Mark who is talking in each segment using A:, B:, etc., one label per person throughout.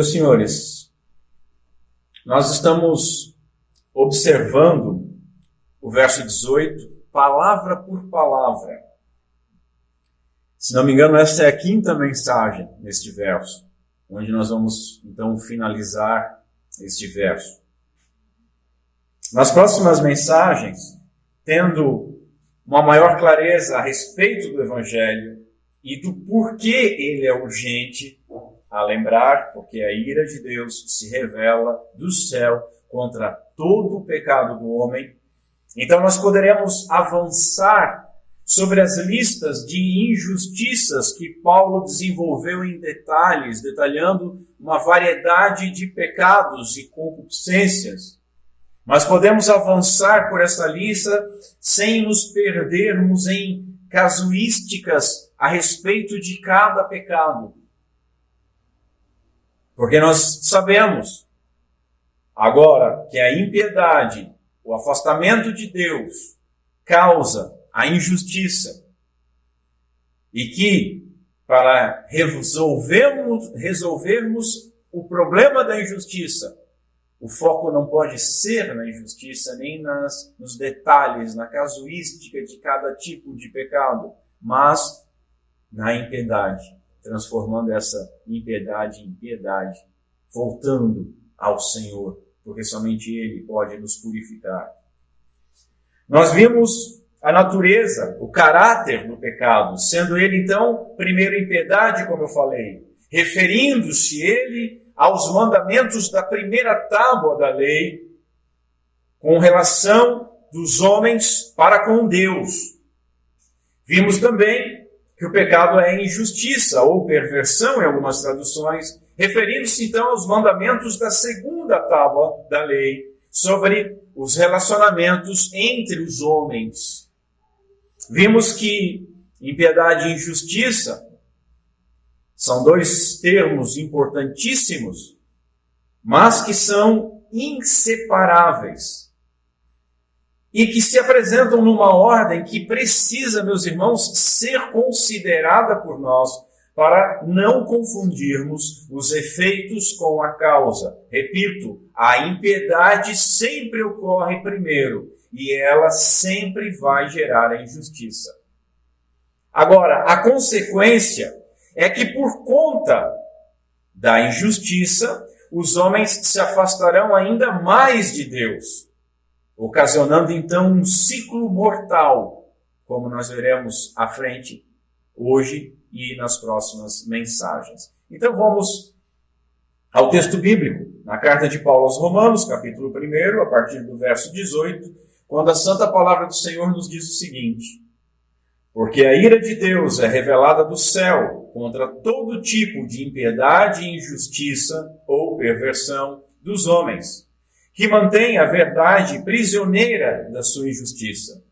A: Meus senhores, nós estamos observando o verso 18, palavra por palavra. Se não me engano, essa é a quinta mensagem neste verso, onde nós vamos então finalizar este verso. Nas próximas mensagens, tendo uma maior clareza a respeito do Evangelho e do porquê ele é urgente a lembrar, porque a ira de Deus se revela do céu contra todo o pecado do homem. Então nós poderemos avançar sobre as listas de injustiças que Paulo desenvolveu em detalhes, detalhando uma variedade de pecados e concupiscências. Mas podemos avançar por essa lista sem nos perdermos em casuísticas a respeito de cada pecado. Porque nós sabemos agora que a impiedade, o afastamento de Deus, causa a injustiça. E que, para resolvermos o problema da injustiça, o foco não pode ser na injustiça, nem nos detalhes, na casuística de cada tipo de pecado, mas na impiedade, transformando essa impiedade em piedade, voltando ao Senhor, porque somente Ele pode nos purificar. Nós vimos a natureza, o caráter do pecado, sendo ele então, primeiro impiedade, como eu falei, referindo-se ele aos mandamentos da primeira tábua da lei, com relação dos homens para com Deus. Vimos também que o pecado é injustiça ou perversão em algumas traduções, referindo-se então aos mandamentos da segunda tábua da lei, sobre os relacionamentos entre os homens. Vimos que impiedade e injustiça são dois termos importantíssimos, mas que são inseparáveis e que se apresentam numa ordem que precisa, meus irmãos, ser considerada por nós para não confundirmos os efeitos com a causa. Repito, a impiedade sempre ocorre primeiro e ela sempre vai gerar a injustiça. Agora, a consequência é que por conta da injustiça, os homens se afastarão ainda mais de Deus, ocasionando então um ciclo mortal, como nós veremos à frente hoje e nas próximas mensagens. Então vamos ao texto bíblico, na carta de Paulo aos Romanos, capítulo 1, a partir do verso 18, quando a santa palavra do Senhor nos diz o seguinte: porque a ira de Deus é revelada do céu contra todo tipo de impiedade e injustiça ou perversão dos homens, que mantém a verdade prisioneira da sua injustiça.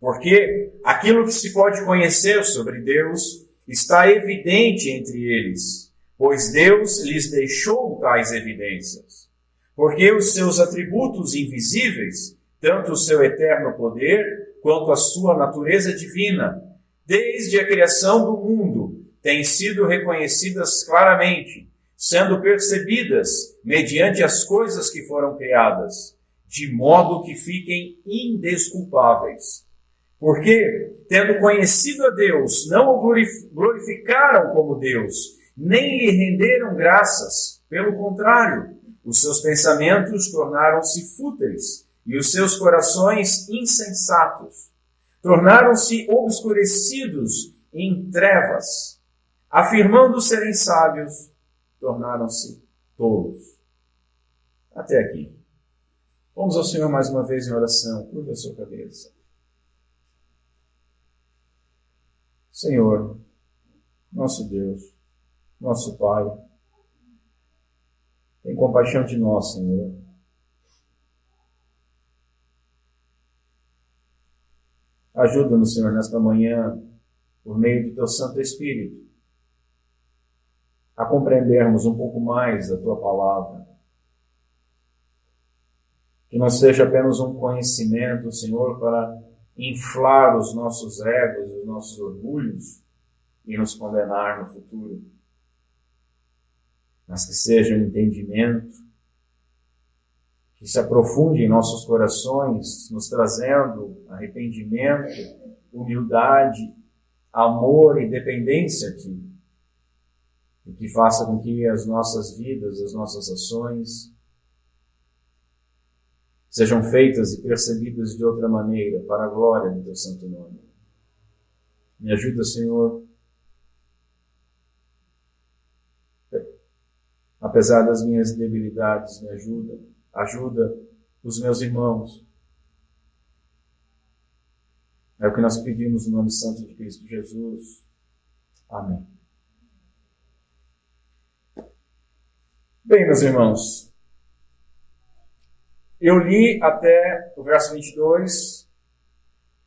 A: Porque aquilo que se pode conhecer sobre Deus está evidente entre eles, pois Deus lhes deixou tais evidências. Porque os seus atributos invisíveis, tanto o seu eterno poder quanto a sua natureza divina, desde a criação do mundo, têm sido reconhecidas claramente, sendo percebidas mediante as coisas que foram criadas, de modo que fiquem indesculpáveis. Porque, tendo conhecido a Deus, não o glorificaram como Deus, nem lhe renderam graças. Pelo contrário, os seus pensamentos tornaram-se fúteis e os seus corações insensatos. Tornaram-se obscurecidos em trevas. Afirmando serem sábios, tornaram-se tolos. Até aqui. Vamos ao Senhor mais uma vez em oração. Curva a sua cabeça. Senhor, nosso Deus, nosso Pai, tem compaixão de nós, Senhor. Ajuda-nos, Senhor, nesta manhã, por meio do Teu Santo Espírito, a compreendermos um pouco mais da Tua palavra. Que não seja apenas um conhecimento, Senhor, para inflar os nossos egos, os nossos orgulhos e nos condenar no futuro. mas que seja um entendimento que se aprofunde em nossos corações, nos trazendo arrependimento, humildade, amor e dependência a Ti, e que faça com que as nossas vidas, as nossas ações sejam feitas e percebidas de outra maneira, para a glória do Teu santo nome. Me ajuda, Senhor, apesar das minhas debilidades, me ajuda os meus irmãos. É o que nós pedimos no nome santo de Cristo Jesus. Amém. Bem, meus irmãos, eu li até o verso 22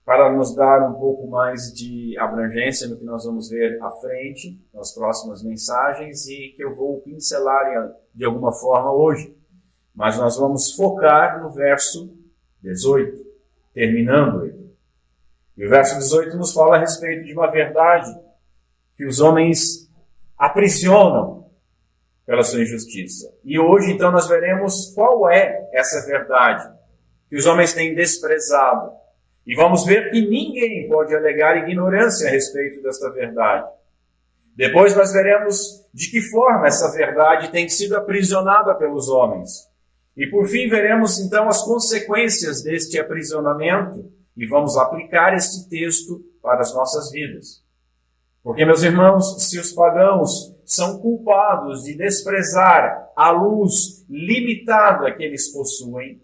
A: para nos dar um pouco mais de abrangência no que nós vamos ver à frente, nas próximas mensagens, e que eu vou pincelar de alguma forma hoje. Mas nós vamos focar no verso 18, terminando ele. E o verso 18 nos fala a respeito de uma verdade que os homens aprisionam pela sua injustiça. E hoje, então, nós veremos qual é essa verdade que os homens têm desprezado. E vamos ver que ninguém pode alegar ignorância a respeito desta verdade. Depois nós veremos de que forma essa verdade tem sido aprisionada pelos homens. E por fim veremos, então, as consequências deste aprisionamento e vamos aplicar este texto para as nossas vidas. Porque, meus irmãos, se os pagãos são culpados de desprezar a luz limitada que eles possuem,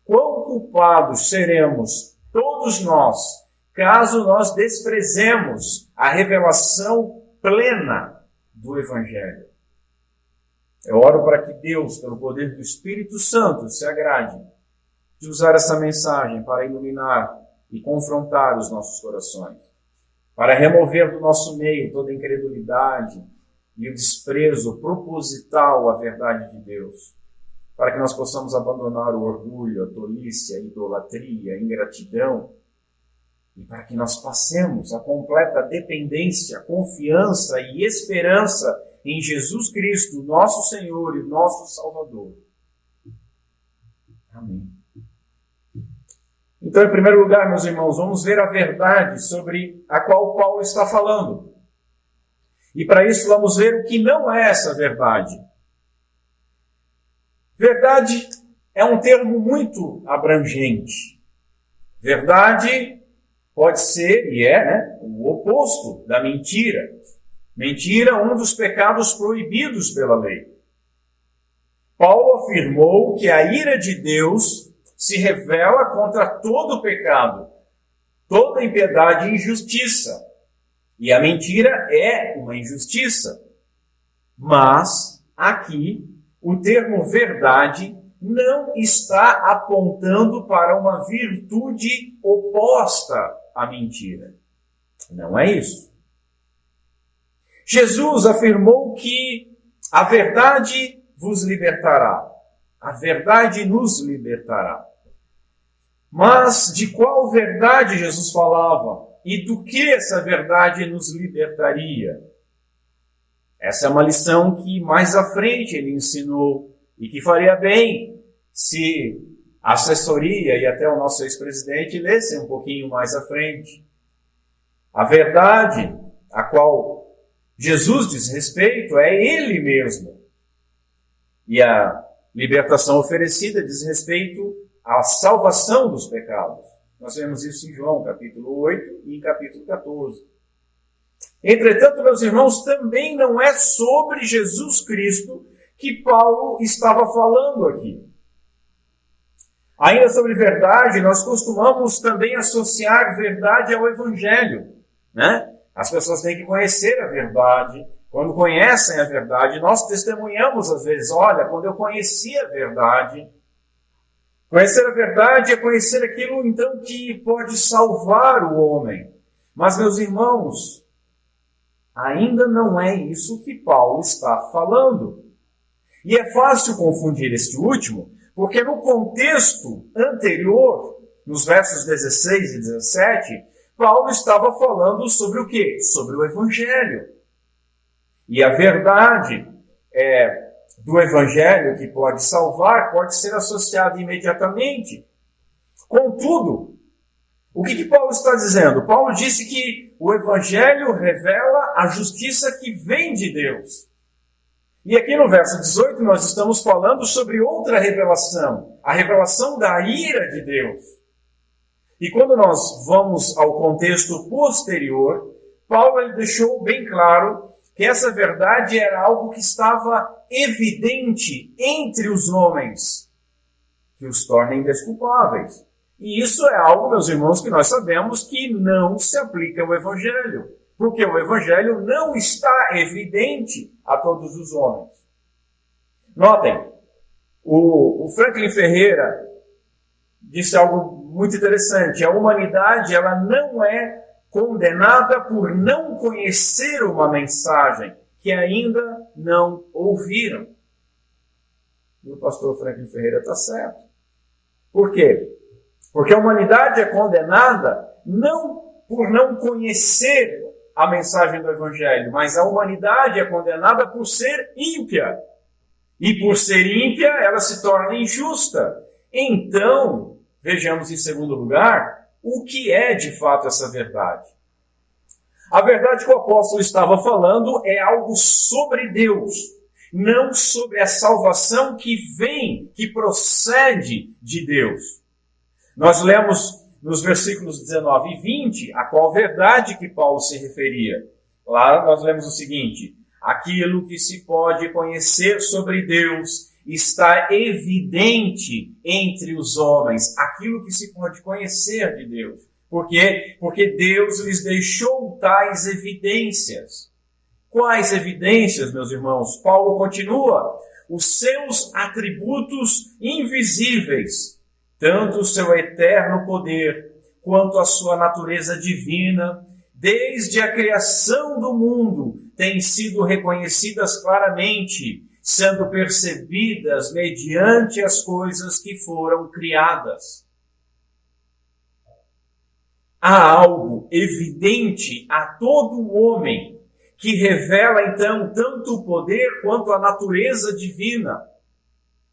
A: quão culpados seremos todos nós, caso nós desprezemos a revelação plena do Evangelho? Eu oro para que Deus, pelo poder do Espírito Santo, se agrade de usar essa mensagem para iluminar e confrontar os nossos corações, para remover do nosso meio toda a incredulidade e o desprezo proposital à verdade de Deus, para que nós possamos abandonar o orgulho, a tolice, a idolatria, a ingratidão, e para que nós passemos a completa dependência, confiança e esperança em Jesus Cristo, nosso Senhor e nosso Salvador. Amém. Então, em primeiro lugar, meus irmãos, vamos ver a verdade sobre a qual Paulo está falando. E para isso vamos ver o que não é essa verdade. Verdade é um termo muito abrangente. Verdade pode ser, e é, o oposto da mentira. Mentira, um dos pecados proibidos pela lei. Paulo afirmou que a ira de Deus se revela contra todo pecado, toda impiedade e injustiça. E a mentira é uma injustiça. Mas, aqui, o termo verdade não está apontando para uma virtude oposta à mentira. Não é isso. Jesus afirmou que a verdade vos libertará. A verdade nos libertará. Mas de qual verdade Jesus falava? E do que essa verdade nos libertaria? Essa é uma lição que mais à frente ele ensinou e que faria bem se a assessoria e até o nosso ex-presidente lessem um pouquinho mais à frente. A verdade a qual Jesus diz respeito é Ele mesmo. E a libertação oferecida diz respeito à salvação dos pecados. Nós vemos isso em João, capítulo 8 e em capítulo 14. Entretanto, meus irmãos, também não é sobre Jesus Cristo que Paulo estava falando aqui. Ainda sobre verdade, nós costumamos também associar verdade ao Evangelho, né? As pessoas têm que conhecer a verdade. Quando conhecem a verdade, nós testemunhamos às vezes, olha, quando eu conheci a verdade. Conhecer a verdade é conhecer aquilo, então, que pode salvar o homem. Mas, meus irmãos, ainda não é isso que Paulo está falando. E é fácil confundir este último, porque no contexto anterior, nos versos 16 e 17, Paulo estava falando sobre o quê? Sobre o Evangelho. E a verdade do Evangelho que pode salvar pode ser associada imediatamente. Contudo, o que Paulo está dizendo? Paulo disse que o Evangelho revela a justiça que vem de Deus. E aqui no verso 18 nós estamos falando sobre outra revelação, a revelação da ira de Deus. E quando nós vamos ao contexto posterior, Paulo ele deixou bem claro que essa verdade era algo que estava evidente entre os homens, que os torna indesculpáveis. E isso é algo, meus irmãos, que nós sabemos que não se aplica ao Evangelho, porque o Evangelho não está evidente a todos os homens. Notem, o Franklin Ferreira disse algo muito interessante. A humanidade ela não é condenada por não conhecer uma mensagem que ainda não ouviram. E o pastor Franklin Ferreira está certo. Por quê? Porque a humanidade é condenada não por não conhecer a mensagem do Evangelho, mas a humanidade é condenada por ser ímpia. E por ser ímpia, ela se torna injusta. Então, vejamos em segundo lugar, o que é de fato essa verdade? A verdade que o apóstolo estava falando é algo sobre Deus, não sobre a salvação que vem, que procede de Deus. Nós lemos nos versículos 19 e 20 a qual verdade que Paulo se referia. Lá nós lemos o seguinte: aquilo que se pode conhecer sobre Deus está evidente entre os homens. Aquilo que se pode conhecer de Deus. Por quê? Porque Deus lhes deixou tais evidências. Quais evidências, meus irmãos? Paulo continua: os seus atributos invisíveis, tanto o seu eterno poder, quanto a sua natureza divina, desde a criação do mundo, têm sido reconhecidas claramente, sendo percebidas mediante as coisas que foram criadas. Há algo evidente a todo homem, que revela então tanto o poder quanto a natureza divina,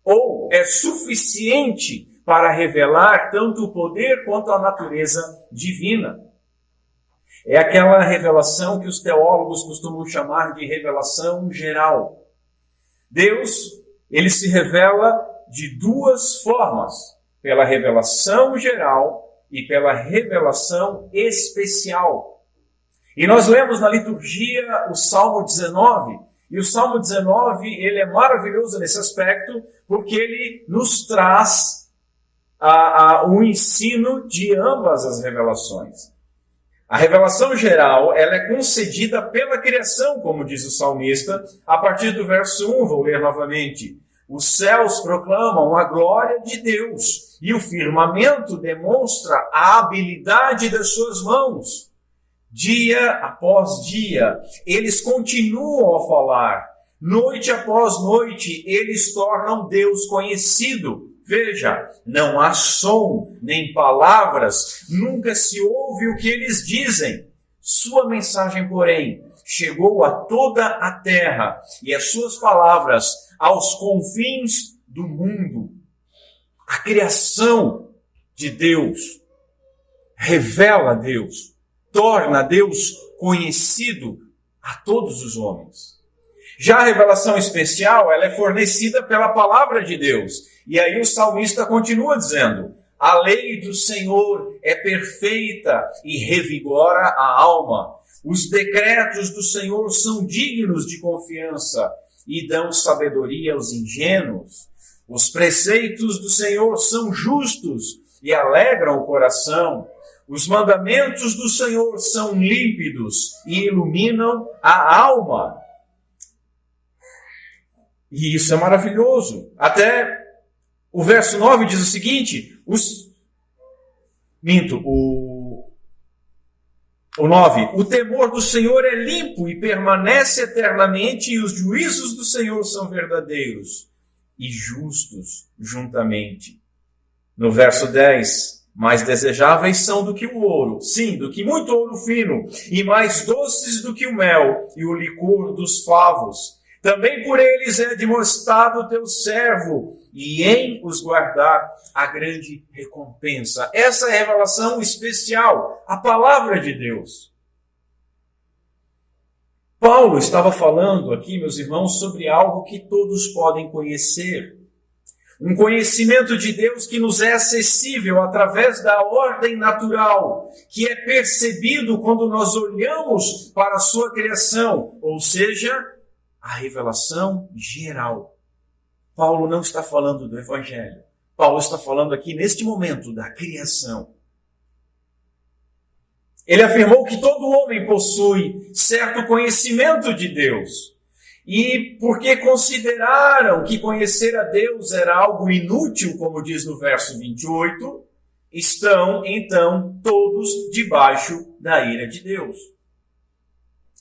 A: ou é suficiente para revelar tanto o poder quanto a natureza divina. É aquela revelação que os teólogos costumam chamar de revelação geral. Deus, ele se revela de duas formas: pela revelação geral e pela revelação especial. E nós lemos na liturgia o Salmo 19, e o Salmo 19 ele é maravilhoso nesse aspecto, porque ele nos traz o ensino de ambas as revelações. A revelação geral ela é concedida pela criação, como diz o salmista, a partir do verso 1, vou ler novamente. Os céus proclamam a glória de Deus, e o firmamento demonstra a habilidade das suas mãos. Dia após dia, eles continuam a falar. Noite após noite, eles tornam Deus conhecido. Veja, não há som, nem palavras, nunca se ouve o que eles dizem. Sua mensagem, porém, chegou a toda a terra, e as suas palavras aos confins do mundo. A criação de Deus revela Deus, torna Deus conhecido a todos os homens. Já a revelação especial, ela é fornecida pela palavra de Deus. E aí o salmista continua dizendo: a lei do Senhor é perfeita e revigora a alma. Os decretos do Senhor são dignos de confiança e dão sabedoria aos ingênuos. Os preceitos do Senhor são justos e alegram o coração. Os mandamentos do Senhor são límpidos e iluminam a alma. E isso é maravilhoso. Até o verso 9 diz o seguinte, o 9, o temor do Senhor é limpo e permanece eternamente, e os juízos do Senhor são verdadeiros e justos juntamente. No verso 10, mais desejáveis são do que o ouro, sim, do que muito ouro fino, e mais doces do que o mel e o licor dos favos. Também por eles é demonstrado o teu servo, e em os guardar a grande recompensa. Essa é a revelação especial, a palavra de Deus. Paulo estava falando aqui, meus irmãos, sobre algo que todos podem conhecer. Um conhecimento de Deus que nos é acessível através da ordem natural, que é percebido quando nós olhamos para a sua criação, ou seja, a revelação geral. Paulo não está falando do Evangelho. Paulo está falando aqui, neste momento, da criação. Ele afirmou que todo homem possui certo conhecimento de Deus. E porque consideraram que conhecer a Deus era algo inútil, como diz no verso 28, estão, então, todos debaixo da ira de Deus.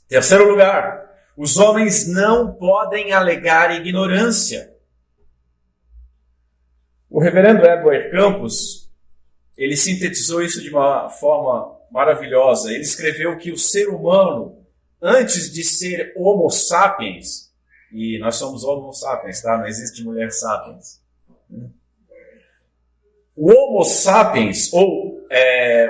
A: Terceiro lugar, os homens não podem alegar ignorância. O reverendo Edward Campos, ele sintetizou isso de uma forma maravilhosa. Ele escreveu que o ser humano, antes de ser Homo sapiens, e nós somos Homo sapiens, tá? Não existe mulher sapiens. O Homo sapiens, ou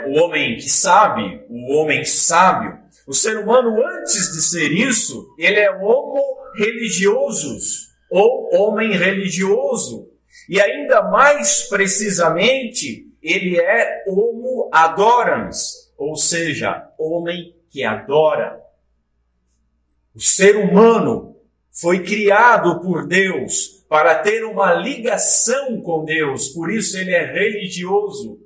A: o homem que sabe, o homem sábio, o ser humano, antes de ser isso, ele é Homo religiosus, ou homem religioso. E ainda mais precisamente, ele é Homo adorans, ou seja, homem que adora. O ser humano foi criado por Deus para ter uma ligação com Deus, por isso ele é religioso.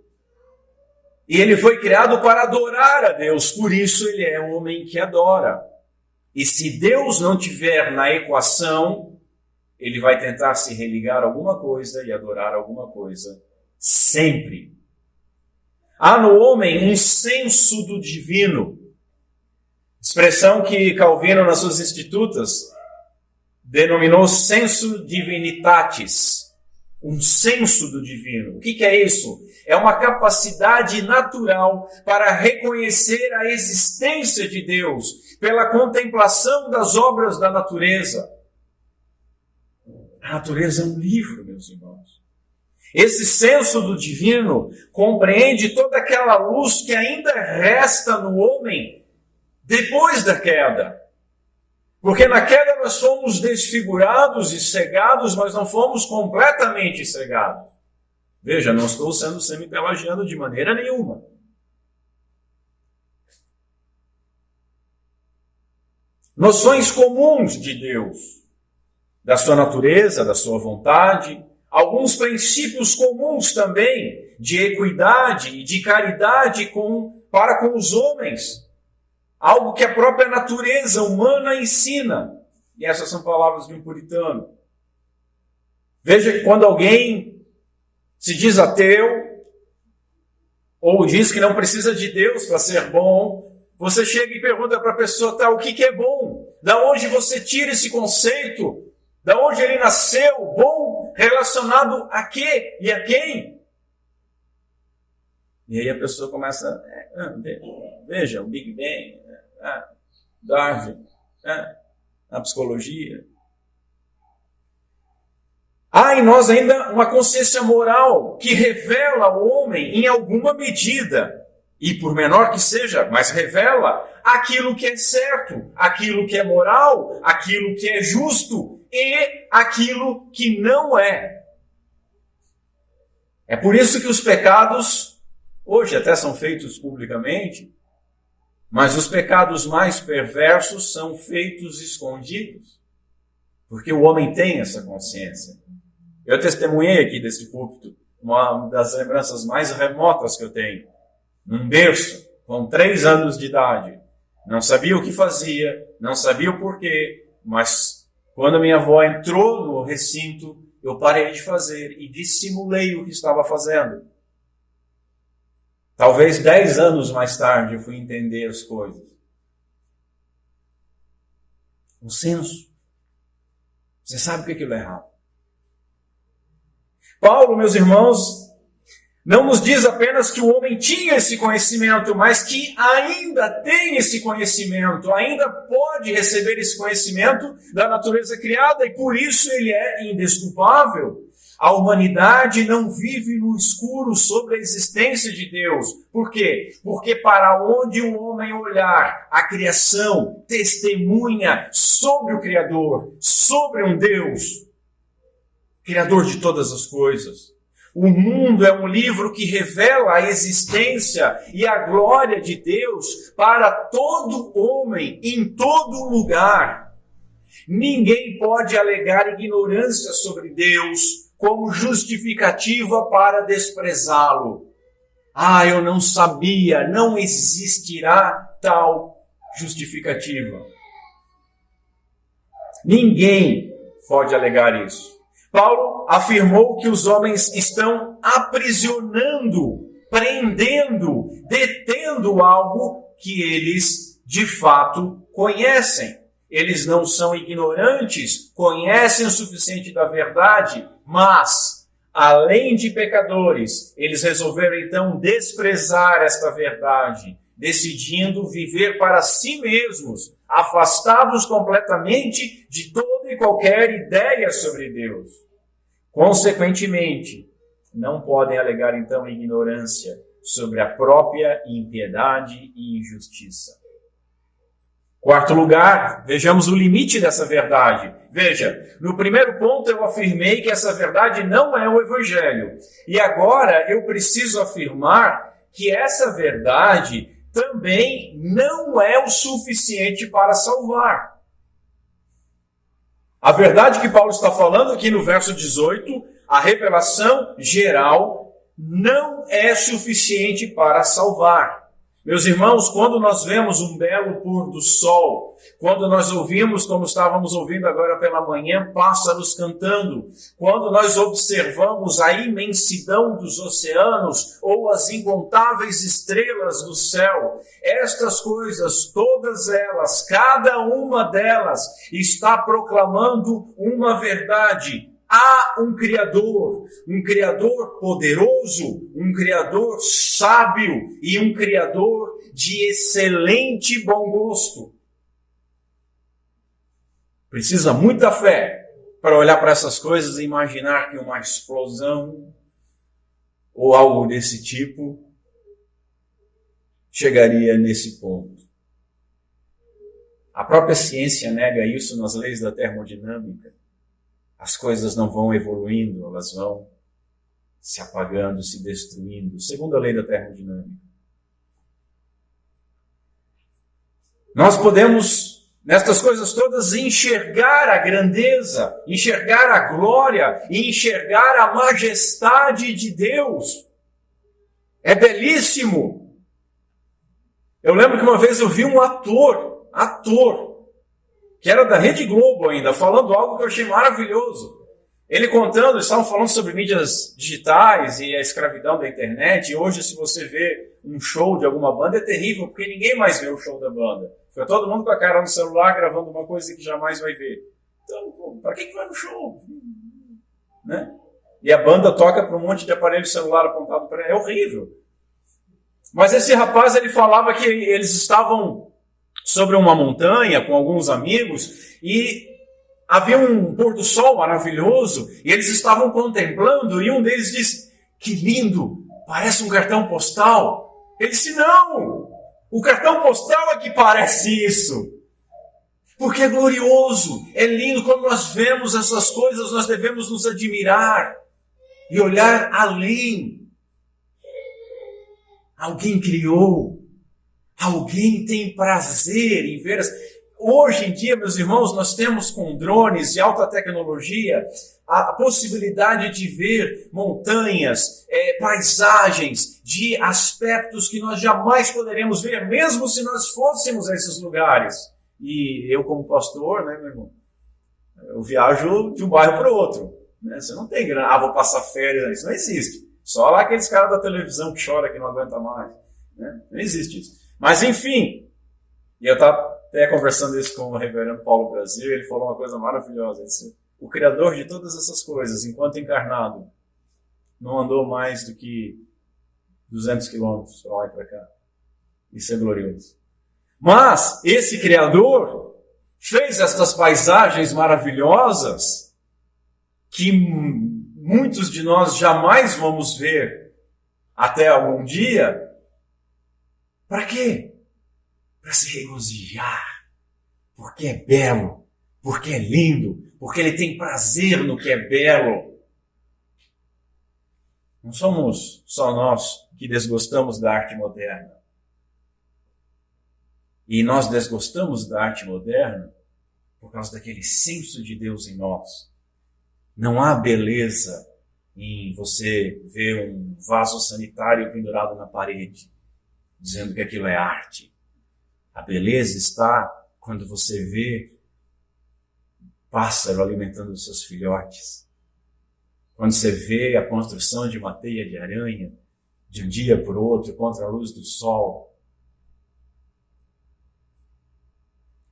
A: E ele foi criado para adorar a Deus, por isso ele é um homem que adora. E se Deus não tiver na equação, ele vai tentar se religar a alguma coisa e adorar alguma coisa, sempre. Há no homem um senso do divino, expressão que Calvino, nas suas Institutas, denominou sensu divinitatis, um senso do divino. O que é isso? É uma capacidade natural para reconhecer a existência de Deus pela contemplação das obras da natureza. A natureza é um livro, meus irmãos. Esse senso do divino compreende toda aquela luz que ainda resta no homem depois da queda. Porque na queda nós fomos desfigurados e cegados, mas não fomos completamente cegados. Veja, não estou sendo semi-pelagiano de maneira nenhuma. Noções comuns de Deus, da sua natureza, da sua vontade, alguns princípios comuns também de equidade e de caridade para com os homens. Algo que a própria natureza humana ensina. E essas são palavras de um puritano. Veja que quando alguém se diz ateu, ou diz que não precisa de Deus para ser bom, você chega e pergunta para a pessoa, tá, o que é bom? Da onde você tira esse conceito? Da onde ele nasceu? Bom relacionado a quê e a quem? E aí a pessoa começa, veja, o Big Bang, Darwin, a psicologia. Há em nós ainda uma consciência moral que revela o homem em alguma medida, e por menor que seja, mas revela aquilo que é certo, aquilo que é moral, aquilo que é justo e aquilo que não é. É por isso que os pecados, hoje até são feitos publicamente, mas os pecados mais perversos são feitos escondidos, porque o homem tem essa consciência. Eu testemunhei aqui desse púlpito, uma das lembranças mais remotas que eu tenho, num berço, com 3 anos de idade. Não sabia o que fazia, não sabia o porquê, mas quando a minha avó entrou no recinto, eu parei de fazer e dissimulei o que estava fazendo. Talvez 10 anos mais tarde eu fui entender as coisas. Um senso. Você sabe que aquilo é errado. Paulo, meus irmãos, Não nos diz apenas que o homem tinha esse conhecimento, mas que ainda tem esse conhecimento, ainda pode receber esse conhecimento da natureza criada e por isso ele é indesculpável. A humanidade não vive no escuro sobre a existência de Deus. Por quê? Porque para onde o homem olhar, a criação testemunha sobre o Criador, sobre um Deus, Criador de todas as coisas. O mundo é um livro que revela a existência e a glória de Deus para todo homem, em todo lugar. Ninguém pode alegar ignorância sobre Deus como justificativa para desprezá-lo. Eu não sabia, não existirá tal justificativa. Ninguém pode alegar isso. Paulo afirmou que os homens estão aprisionando, prendendo, detendo algo que eles de fato conhecem. Eles não são ignorantes, conhecem o suficiente da verdade, mas, além de pecadores, eles resolveram então desprezar esta verdade, decidindo viver para si mesmos, afastados completamente de toda e qualquer ideia sobre Deus. Consequentemente, não podem alegar então ignorância sobre a própria impiedade e injustiça. Quarto lugar, vejamos o limite dessa verdade. Veja, no primeiro ponto eu afirmei que essa verdade não é o Evangelho. E agora eu preciso afirmar que essa verdade também não é o suficiente para salvar. A verdade que Paulo está falando aqui no verso 18, a revelação geral, não é suficiente para salvar. Meus irmãos, quando nós vemos um belo pôr do sol, quando nós ouvimos, como estávamos ouvindo agora pela manhã, pássaros cantando, quando nós observamos a imensidão dos oceanos ou as incontáveis estrelas do céu, estas coisas, todas elas, cada uma delas, está proclamando uma verdade. Há um Criador poderoso, um Criador sábio e um Criador de excelente bom gosto. Precisa muita fé para olhar para essas coisas e imaginar que uma explosão ou algo desse tipo chegaria nesse ponto. A própria ciência nega isso nas leis da termodinâmica. As coisas não vão evoluindo, elas vão se apagando, se destruindo, segundo a lei da termodinâmica. Nós podemos, nestas coisas todas, enxergar a grandeza, enxergar a glória e enxergar a majestade de Deus. É belíssimo. Eu lembro que uma vez eu vi um ator, que era da Rede Globo ainda, falando algo que eu achei maravilhoso. Ele contando, estavam falando sobre mídias digitais e a escravidão da internet, e hoje se você vê um show de alguma banda é terrível, porque ninguém mais vê o show da banda. Fica todo mundo com a cara no celular gravando uma coisa que jamais vai ver. Então, para que vai no show? Né? E a banda toca para um monte de aparelho celular apontado para ela. É horrível. Mas esse rapaz, ele falava que eles estavam sobre uma montanha com alguns amigos e havia um pôr do sol maravilhoso e eles estavam contemplando e um deles disse, que lindo, parece um cartão postal. Ele disse, não, o cartão postal é que parece isso. Porque é glorioso, é lindo. Quando nós vemos essas coisas, nós devemos nos admirar e olhar além. Alguém criou. Alguém tem prazer em ver. Hoje em dia, meus irmãos, nós temos com drones de alta tecnologia a possibilidade de ver montanhas, paisagens, de aspectos que nós jamais poderemos ver, mesmo se nós fôssemos a esses lugares. E eu, como pastor, né, meu irmão, eu viajo de um bairro para o outro. Né? Você não tem grana, vou passar férias, isso não existe. Só lá aqueles caras da televisão que choram que não aguenta mais. Né? Não existe isso. Mas enfim, e eu estava até conversando isso com o reverendo Paulo Brasil, ele falou uma coisa maravilhosa. Ele disse, o Criador de todas essas coisas, enquanto encarnado, não andou mais do que 200 quilômetros para lá e para cá. Isso é glorioso. Mas esse Criador fez estas paisagens maravilhosas que muitos de nós jamais vamos ver até algum dia. Para quê? Para se regozijar, porque é belo, porque é lindo, porque ele tem prazer no que é belo. Não somos só nós que desgostamos da arte moderna. E nós desgostamos da arte moderna por causa daquele senso de Deus em nós. Não há beleza em você ver um vaso sanitário pendurado na parede, dizendo que aquilo é arte. A beleza está quando você vê pássaro alimentando os seus filhotes. Quando você vê a construção de uma teia de aranha, de um dia para o outro, contra a luz do sol.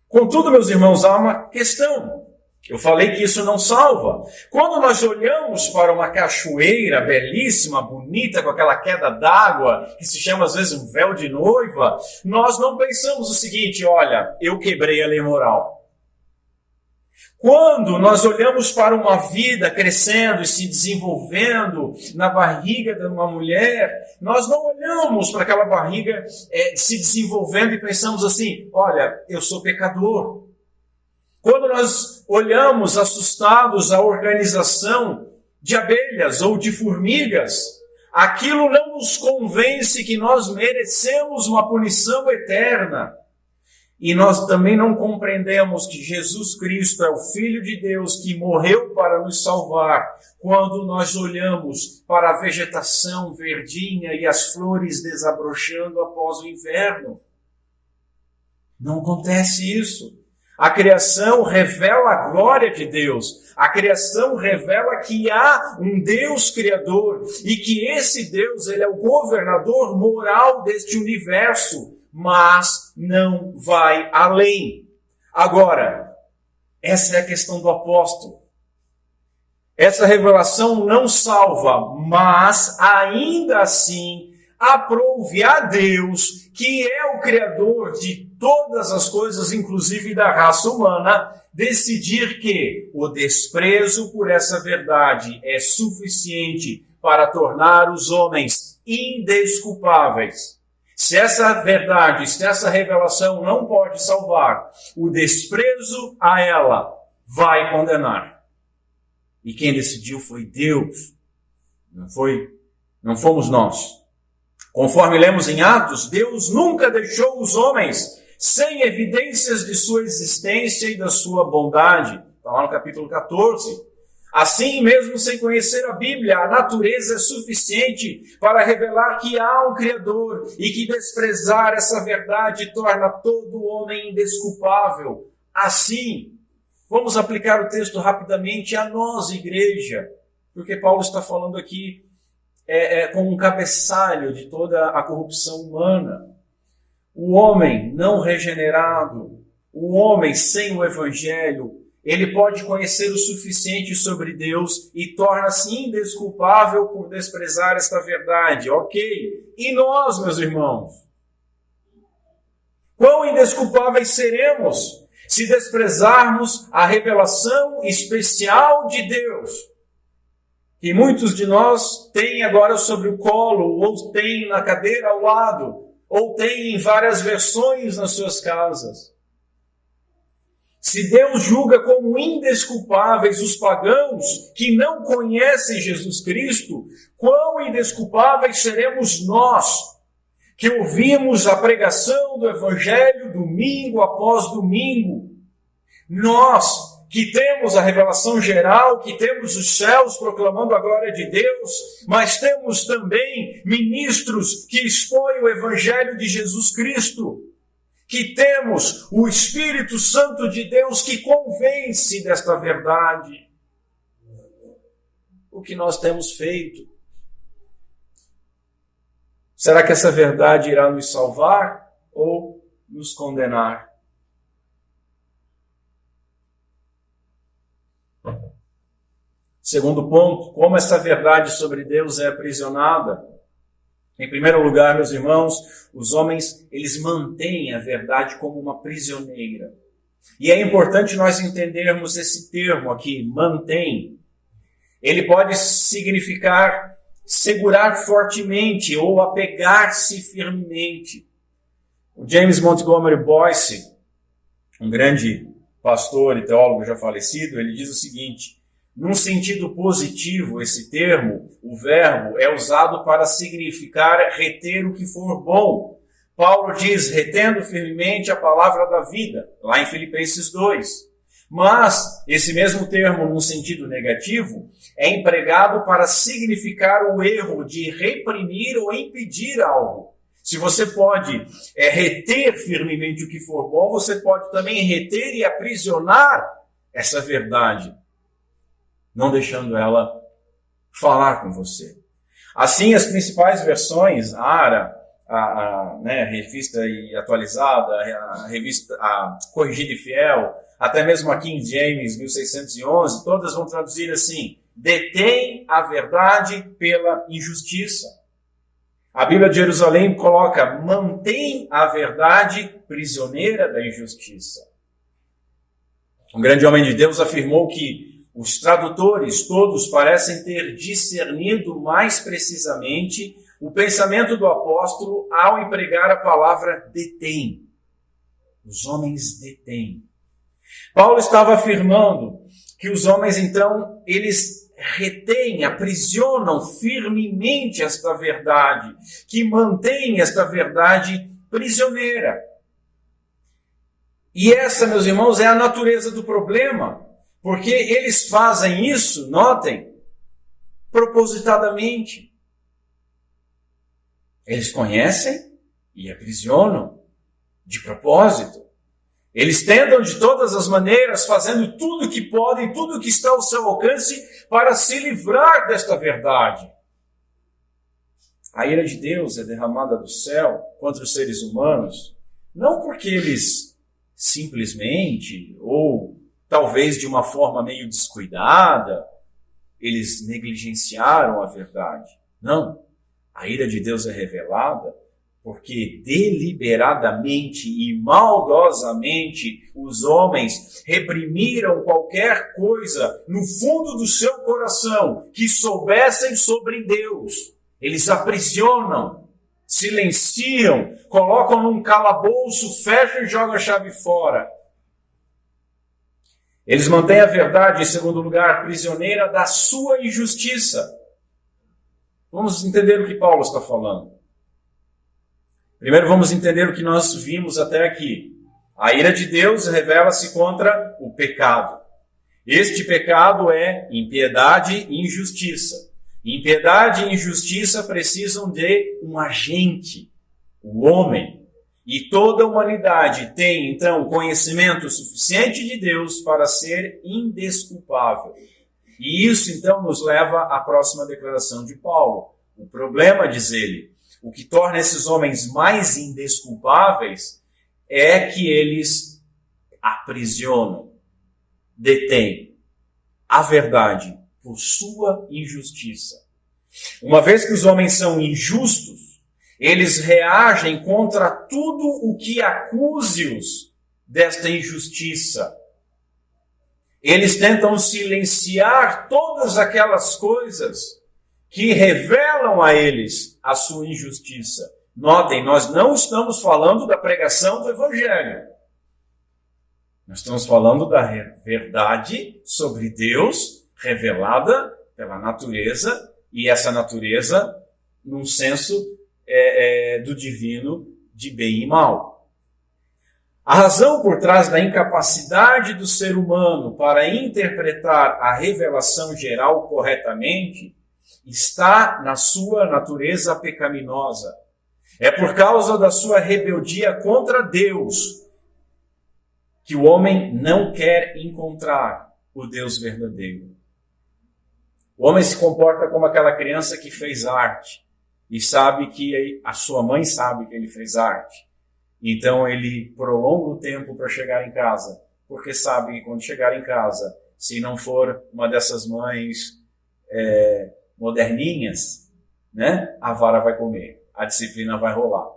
A: Contudo, meus irmãos, há uma questão. Eu falei que isso não salva. Quando nós olhamos para uma cachoeira belíssima, bonita, com aquela queda d'água, que se chama às vezes um véu de noiva, nós não pensamos o seguinte: olha, eu quebrei a lei moral. Quando nós olhamos para uma vida crescendo e se desenvolvendo na barriga de uma mulher, nós não olhamos para aquela barriga se desenvolvendo e pensamos assim: olha, eu sou pecador. Quando nós olhamos assustados a organização de abelhas ou de formigas, aquilo não nos convence que nós merecemos uma punição eterna. E nós também não compreendemos que Jesus Cristo é o Filho de Deus que morreu para nos salvar, quando nós olhamos para a vegetação verdinha e as flores desabrochando após o inverno. Não acontece isso. A criação revela a glória de Deus. A criação revela que há um Deus criador e que esse Deus, ele é o governador moral deste universo, mas não vai além. Agora, essa é a questão do apóstolo. Essa revelação não salva, mas ainda assim aprove a Deus, que é o Criador de todas as coisas, inclusive da raça humana, decidir que o desprezo por essa verdade é suficiente para tornar os homens indesculpáveis. Se essa verdade, se essa revelação não pode salvar, o desprezo a ela vai condenar. E quem decidiu foi Deus, não fomos nós. Conforme lemos em Atos, Deus nunca deixou os homens sem evidências de sua existência e da sua bondade. Está lá no capítulo 14. Assim, mesmo sem conhecer a Bíblia, a natureza é suficiente para revelar que há um Criador e que desprezar essa verdade torna todo homem indesculpável. Assim, vamos aplicar o texto rapidamente a nós, igreja, porque Paulo está falando aqui como um cabeçalho de toda a corrupção humana. O homem não regenerado, o homem sem o Evangelho, ele pode conhecer o suficiente sobre Deus e torna-se indesculpável por desprezar esta verdade. Ok? E nós, meus irmãos? Quão indesculpáveis seremos se desprezarmos a revelação especial de Deus, que muitos de nós têm agora sobre o colo, ou têm na cadeira ao lado, ou têm em várias versões nas suas casas? Se Deus julga como indesculpáveis os pagãos que não conhecem Jesus Cristo, quão indesculpáveis seremos nós, que ouvimos a pregação do Evangelho domingo após domingo? Nós, que temos a revelação geral, que temos os céus proclamando a glória de Deus, mas temos também ministros que expõem o Evangelho de Jesus Cristo, que temos o Espírito Santo de Deus que convence desta verdade. O que nós temos feito? Será que essa verdade irá nos salvar ou nos condenar? Segundo ponto, como essa verdade sobre Deus é aprisionada? Em primeiro lugar, meus irmãos, os homens, eles mantêm a verdade como uma prisioneira. E é importante nós entendermos esse termo aqui, mantém. Ele pode significar segurar fortemente ou apegar-se firmemente. O James Montgomery Boyce, um grande pastor e teólogo já falecido, ele diz o seguinte: num sentido positivo, esse termo, o verbo, é usado para significar reter o que for bom. Paulo diz, retendo firmemente a palavra da vida, lá em Filipenses 2. Mas, esse mesmo termo, num sentido negativo, é empregado para significar o erro de reprimir ou impedir algo. Se você pode reter firmemente o que for bom, você pode também reter e aprisionar essa verdade, não deixando ela falar com você. Assim, as principais versões, a ARA, a revista atualizada, a Corrigida e Fiel, até mesmo a King James 1611, todas vão traduzir assim: detém a verdade pela injustiça. A Bíblia de Jerusalém coloca: mantém a verdade prisioneira da injustiça. Um grande homem de Deus afirmou que os tradutores todos parecem ter discernido mais precisamente o pensamento do apóstolo ao empregar a palavra detém. Os homens detêm. Paulo estava afirmando que os homens, então, eles retêm, aprisionam firmemente esta verdade, que mantém esta verdade prisioneira. E essa, meus irmãos, é a natureza do problema, porque eles fazem isso, notem, propositadamente. Eles conhecem e aprisionam de propósito. Eles tentam de todas as maneiras, fazendo tudo o que podem, tudo o que está ao seu alcance, para se livrar desta verdade. A ira de Deus é derramada do céu contra os seres humanos, não porque eles simplesmente, ou talvez de uma forma meio descuidada, eles negligenciaram a verdade. Não. A ira de Deus é revelada porque deliberadamente e maldosamente os homens reprimiram qualquer coisa no fundo do seu coração que soubessem sobre Deus. Eles aprisionam, silenciam, colocam num calabouço, fecham e jogam a chave fora. Eles mantêm a verdade, em segundo lugar, prisioneira da sua injustiça. Vamos entender o que Paulo está falando. Primeiro vamos entender o que nós vimos até aqui. A ira de Deus revela-se contra o pecado. Este pecado é impiedade e injustiça. Impiedade e injustiça precisam de um agente, o homem. E toda a humanidade tem, então, conhecimento suficiente de Deus para ser indesculpável. E isso, então, nos leva à próxima declaração de Paulo. O problema, diz ele, o que torna esses homens mais indesculpáveis é que eles aprisionam, detêm a verdade por sua injustiça. Uma vez que os homens são injustos, eles reagem contra tudo o que acuse-os desta injustiça. Eles tentam silenciar todas aquelas coisas que revelam a eles a sua injustiça. Notem, nós não estamos falando da pregação do Evangelho. Nós estamos falando da verdade sobre Deus revelada pela natureza, e essa natureza num senso do divino de bem e mal. A razão por trás da incapacidade do ser humano para interpretar a revelação geral corretamente está na sua natureza pecaminosa. É por causa da sua rebeldia contra Deus que o homem não quer encontrar o Deus verdadeiro. O homem se comporta como aquela criança que fez arte e sabe que a sua mãe sabe que ele fez arte. Então ele prolonga o tempo para chegar em casa, porque sabe que quando chegar em casa, se não for uma dessas mães moderninhas, né, a vara vai comer. a disciplina vai rolar.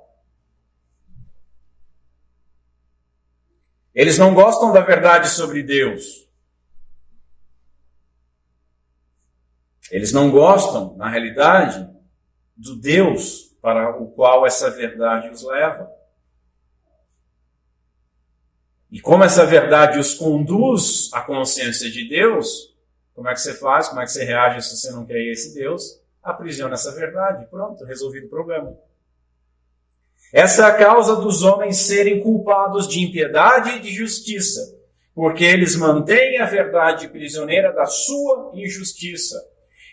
A: Eles não gostam da verdade sobre Deus. Eles não gostam, na realidade, do Deus para o qual essa verdade os leva. E como essa verdade os conduz à consciência de Deus, como é que você faz? Como é que você reage se você não quer esse Deus? Aprisiona essa verdade. Pronto, resolvido o problema. Essa é a causa dos homens serem culpados de impiedade e de justiça, porque eles mantêm a verdade prisioneira da sua injustiça.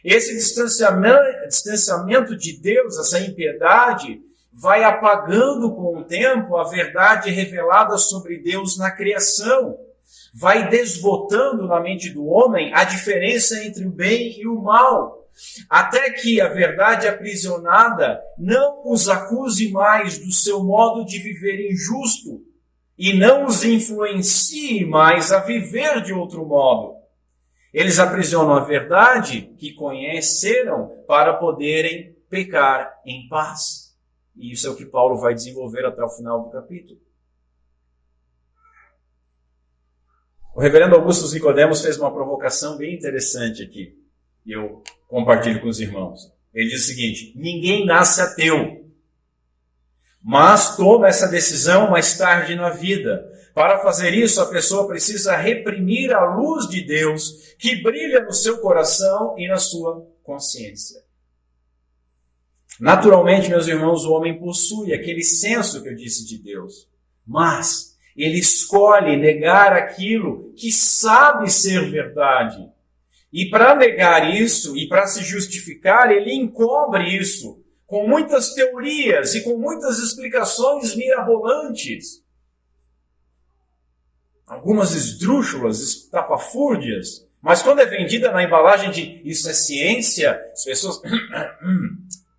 A: Esse distanciamento de Deus, essa impiedade, vai apagando com o tempo a verdade revelada sobre Deus na criação. Vai desbotando na mente do homem a diferença entre o bem e o mal, até que a verdade aprisionada não os acuse mais do seu modo de viver injusto e não os influencie mais a viver de outro modo. Eles aprisionam a verdade que conheceram para poderem pecar em paz. E isso é o que Paulo vai desenvolver até o final do capítulo. O reverendo Augusto Nicodemos fez uma provocação bem interessante aqui. E eu compartilho com os irmãos. Ele diz o seguinte: ninguém nasce ateu, mas toma essa decisão mais tarde na vida. Para fazer isso, a pessoa precisa reprimir a luz de Deus que brilha no seu coração e na sua consciência. Naturalmente, meus irmãos, o homem possui aquele senso que eu disse de Deus, mas ele escolhe negar aquilo que sabe ser verdade. E para negar isso e para se justificar, ele encobre isso com muitas teorias e com muitas explicações mirabolantes. Algumas esdrúxulas, estapafúrdias, mas quando é vendida na embalagem de isso é ciência, as pessoas...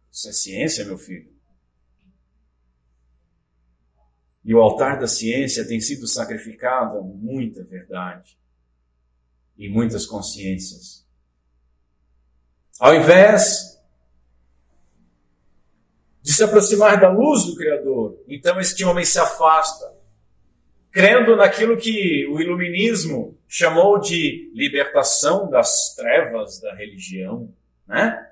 A: Isso é ciência, meu filho. E o altar da ciência tem sido sacrificado a muita verdade e muitas consciências. Ao invés de se aproximar da luz do Criador, então este homem se afasta, crendo naquilo que o iluminismo chamou de libertação das trevas da religião, né?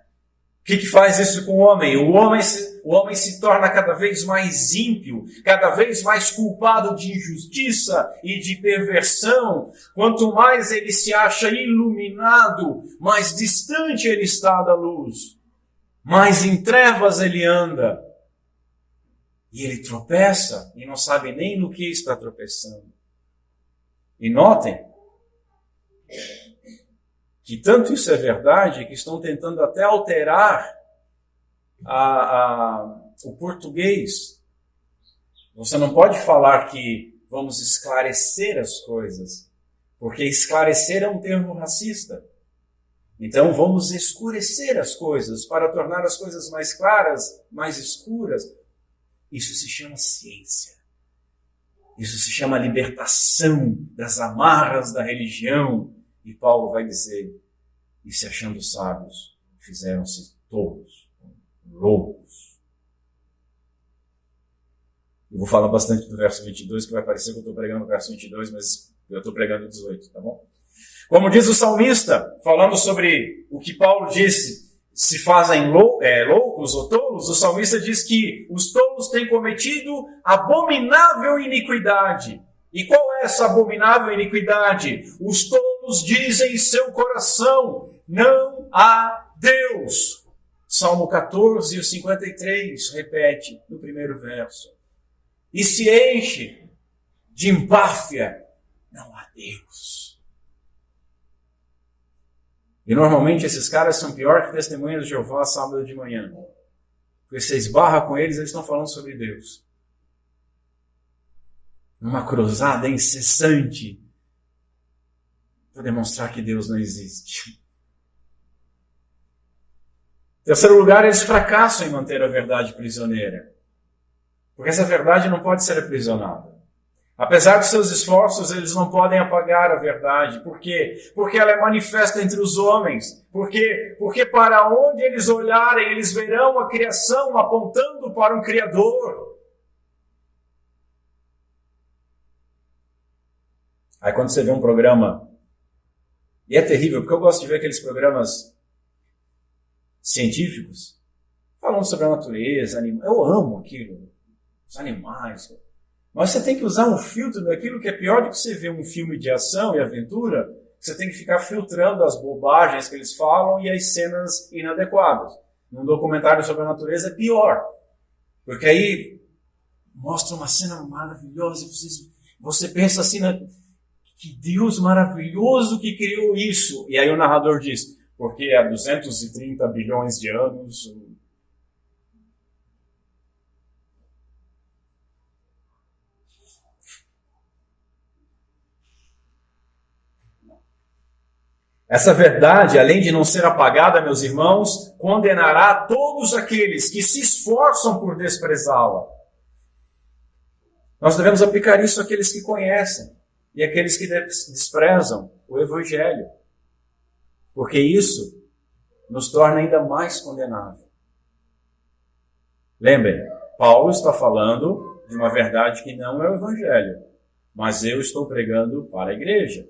A: O que faz isso com o homem? O homem se torna cada vez mais ímpio, cada vez mais culpado de injustiça e de perversão. Quanto mais ele se acha iluminado, mais distante ele está da luz. Mais em trevas ele anda. E ele tropeça e não sabe nem no que está tropeçando. E notem que tanto isso é verdade que estão tentando até alterar o português. Você não pode falar que vamos esclarecer as coisas, porque esclarecer é um termo racista. Então vamos escurecer as coisas para tornar as coisas mais claras, mais escuras. Isso se chama ciência. Isso se chama libertação das amarras da religião. E Paulo vai dizer, e se achando sábios, fizeram-se tolos, loucos. Eu vou falar bastante do verso 22, que vai parecer que eu estou pregando o verso 22, mas eu estou pregando o 18, tá bom? Como diz o salmista, falando sobre o que Paulo disse, se fazem loucos ou tolos, o salmista diz que os tolos têm cometido abominável iniquidade. E qual é essa abominável iniquidade? Os tolos dizem em seu coração, não há Deus. Salmo 14, o 53, repete no primeiro verso. E se enche de empáfia, não há Deus. E normalmente esses caras são pior que testemunhas de Jeová sábado de manhã. Porque você esbarra com eles estão falando sobre Deus. Uma cruzada incessante para demonstrar que Deus não existe. Em terceiro lugar, eles fracassam em manter a verdade prisioneira. Porque essa verdade não pode ser aprisionada. Apesar dos seus esforços, eles não podem apagar a verdade. Por quê? Porque ela é manifesta entre os homens. Por quê? Porque para onde eles olharem, eles verão a criação apontando para um Criador. Aí quando você vê um programa, e é terrível, porque eu gosto de ver aqueles programas científicos, falando sobre a natureza, eu amo aquilo, os animais. Mas você tem que usar um filtro daquilo que é pior do que você ver um filme de ação e aventura. Você tem que ficar filtrando as bobagens que eles falam e as cenas inadequadas. Num documentário sobre a natureza é pior. Porque aí mostra uma cena maravilhosa e você pensa assim, que Deus maravilhoso que criou isso. E aí o narrador diz, porque há 230 bilhões de anos... Essa verdade, além de não ser apagada, meus irmãos, condenará todos aqueles que se esforçam por desprezá-la. Nós devemos aplicar isso àqueles que conhecem e àqueles que desprezam o Evangelho, porque isso nos torna ainda mais condenável. Lembrem, Paulo está falando de uma verdade que não é o Evangelho, mas eu estou pregando para a igreja.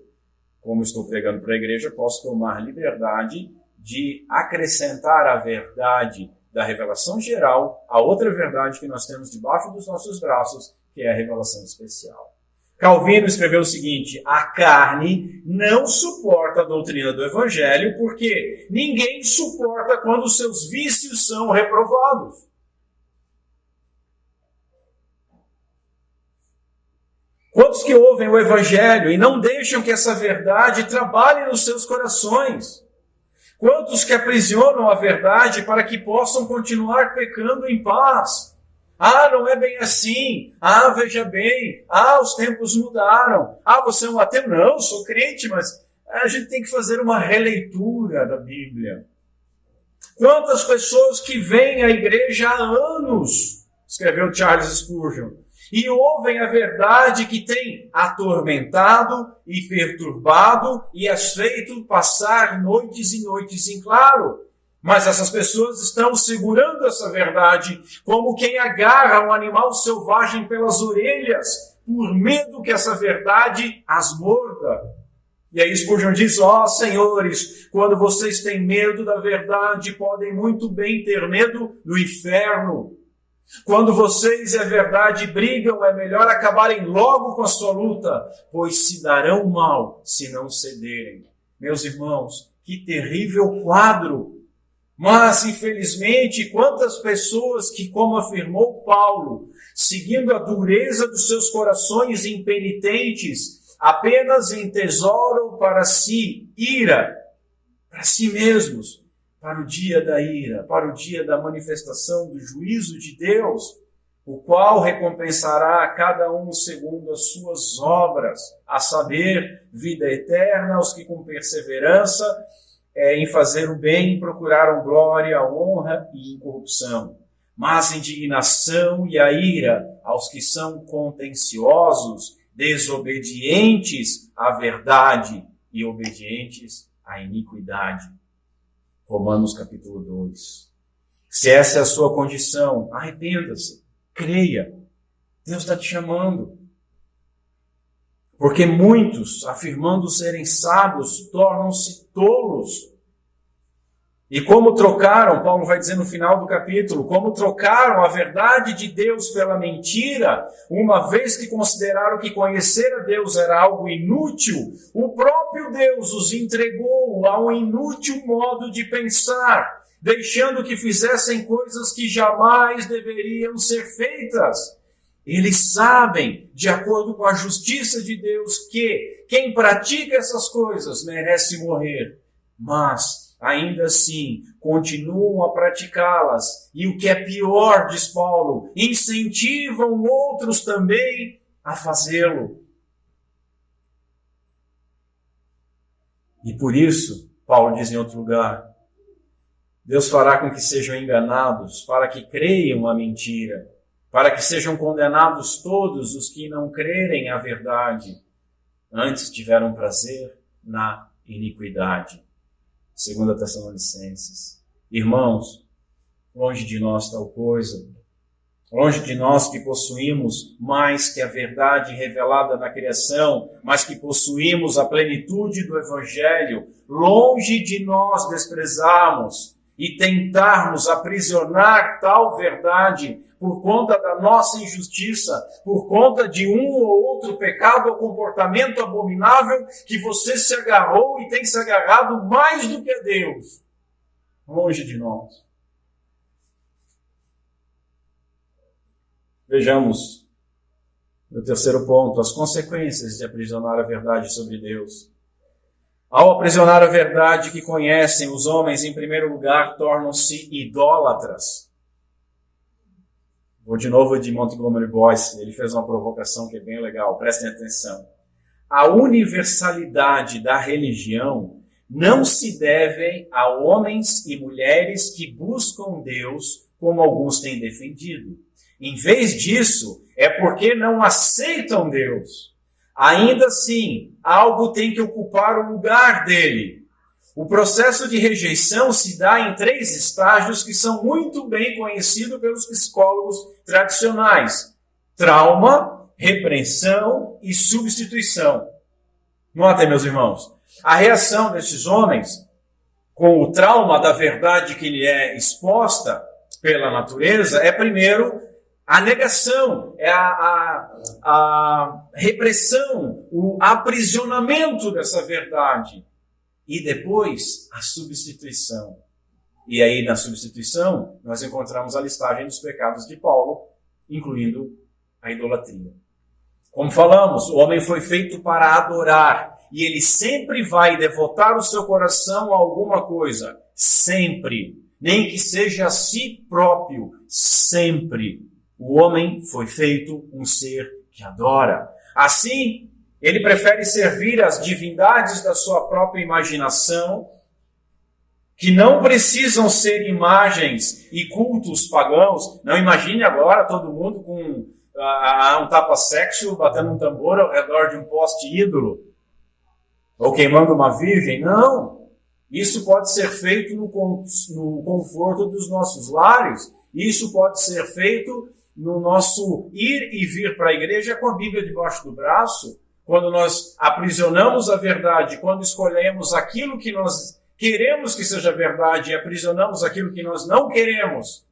A: Como estou pregando para a igreja, posso tomar liberdade de acrescentar a verdade da revelação geral a outra verdade que nós temos debaixo dos nossos braços, que é a revelação especial. Calvino escreveu o seguinte: a carne não suporta a doutrina do Evangelho, porque ninguém suporta quando seus vícios são reprovados. Quantos que ouvem o Evangelho e não deixam que essa verdade trabalhe nos seus corações? Quantos que aprisionam a verdade para que possam continuar pecando em paz? Ah, não é bem assim. Ah, veja bem. Ah, os tempos mudaram. Ah, você é um ateu? Não, sou crente, mas a gente tem que fazer uma releitura da Bíblia. Quantas pessoas que vêm à igreja há anos, escreveu Charles Spurgeon, e ouvem a verdade que tem atormentado e perturbado e as feito passar noites e noites em claro. Mas essas pessoas estão segurando essa verdade como quem agarra um animal selvagem pelas orelhas, por medo que essa verdade as morda. E aí Spurgeon diz, senhores, quando vocês têm medo da verdade, podem muito bem ter medo do inferno. Quando vocês e a verdade brigam, é melhor acabarem logo com a sua luta, pois se darão mal se não cederem. Meus irmãos, que terrível quadro! Mas, infelizmente, quantas pessoas que, como afirmou Paulo, seguindo a dureza dos seus corações impenitentes, apenas entesouram para si ira, para si mesmos, para o dia da ira, para o dia da manifestação do juízo de Deus, o qual recompensará a cada um segundo as suas obras, a saber, vida eterna aos que com perseverança em fazer o bem procuraram glória, honra e incorrupção, mas indignação e a ira aos que são contenciosos, desobedientes à verdade e obedientes à iniquidade. Romanos capítulo 2. Se essa é a sua condição, arrependa-se, creia. Deus está te chamando. Porque muitos, afirmando serem sábios, tornam-se tolos. E como trocaram, Paulo vai dizer no final do capítulo, como trocaram a verdade de Deus pela mentira, uma vez que consideraram que conhecer a Deus era algo inútil, o próprio Deus os entregou a um inútil modo de pensar, deixando que fizessem coisas que jamais deveriam ser feitas. Eles sabem, de acordo com a justiça de Deus, que quem pratica essas coisas merece morrer, mas ainda assim, continuam a praticá-las. E o que é pior, diz Paulo, incentivam outros também a fazê-lo. E por isso, Paulo diz em outro lugar, Deus fará com que sejam enganados, para que creiam a mentira, para que sejam condenados todos os que não crerem a verdade, antes tiveram prazer na iniquidade. 2 Tessalonicenses. Irmãos, longe de nós tal coisa. Longe de nós que possuímos mais que a verdade revelada na criação, mas que possuímos a plenitude do Evangelho. Longe de nós desprezarmos e tentarmos aprisionar tal verdade por conta da nossa injustiça, por conta de um ou outro pecado ou comportamento abominável que você se agarrou e tem se agarrado mais do que a Deus. Longe de nós. Vejamos, no terceiro ponto, as consequências de aprisionar a verdade sobre Deus. Ao aprisionar a verdade que conhecem, os homens, em primeiro lugar, tornam-se idólatras. Vou de novo de Montgomery Boyce, ele fez uma provocação que é bem legal, prestem atenção. A universalidade da religião não se deve a homens e mulheres que buscam Deus, como alguns têm defendido. Em vez disso, é porque não aceitam Deus. Ainda assim, algo tem que ocupar o lugar dele. O processo de rejeição se dá em 3 estágios que são muito bem conhecidos pelos psicólogos tradicionais: trauma, repreensão e substituição. Notem, meus irmãos, a reação desses homens com o trauma da verdade que lhe é exposta pela natureza é, primeiro, a negação, é a repressão, o aprisionamento dessa verdade. E depois, a substituição. E aí, na substituição, nós encontramos a listagem dos pecados de Paulo, incluindo a idolatria. Como falamos, o homem foi feito para adorar, e ele sempre vai devotar o seu coração a alguma coisa. Sempre. Nem que seja a si próprio. Sempre. O homem foi feito um ser que adora. Assim, ele prefere servir às divindades da sua própria imaginação, que não precisam ser imagens e cultos pagãos. Não imagine agora todo mundo com um tapa-sexo batendo um tambor ao redor de um poste ídolo, ou queimando uma virgem. Não! Isso pode ser feito no conforto dos nossos lares. Isso pode ser feito no nosso ir e vir para a igreja com a Bíblia debaixo do braço, quando nós aprisionamos a verdade, quando escolhemos aquilo que nós queremos que seja verdade e aprisionamos aquilo que nós não queremos,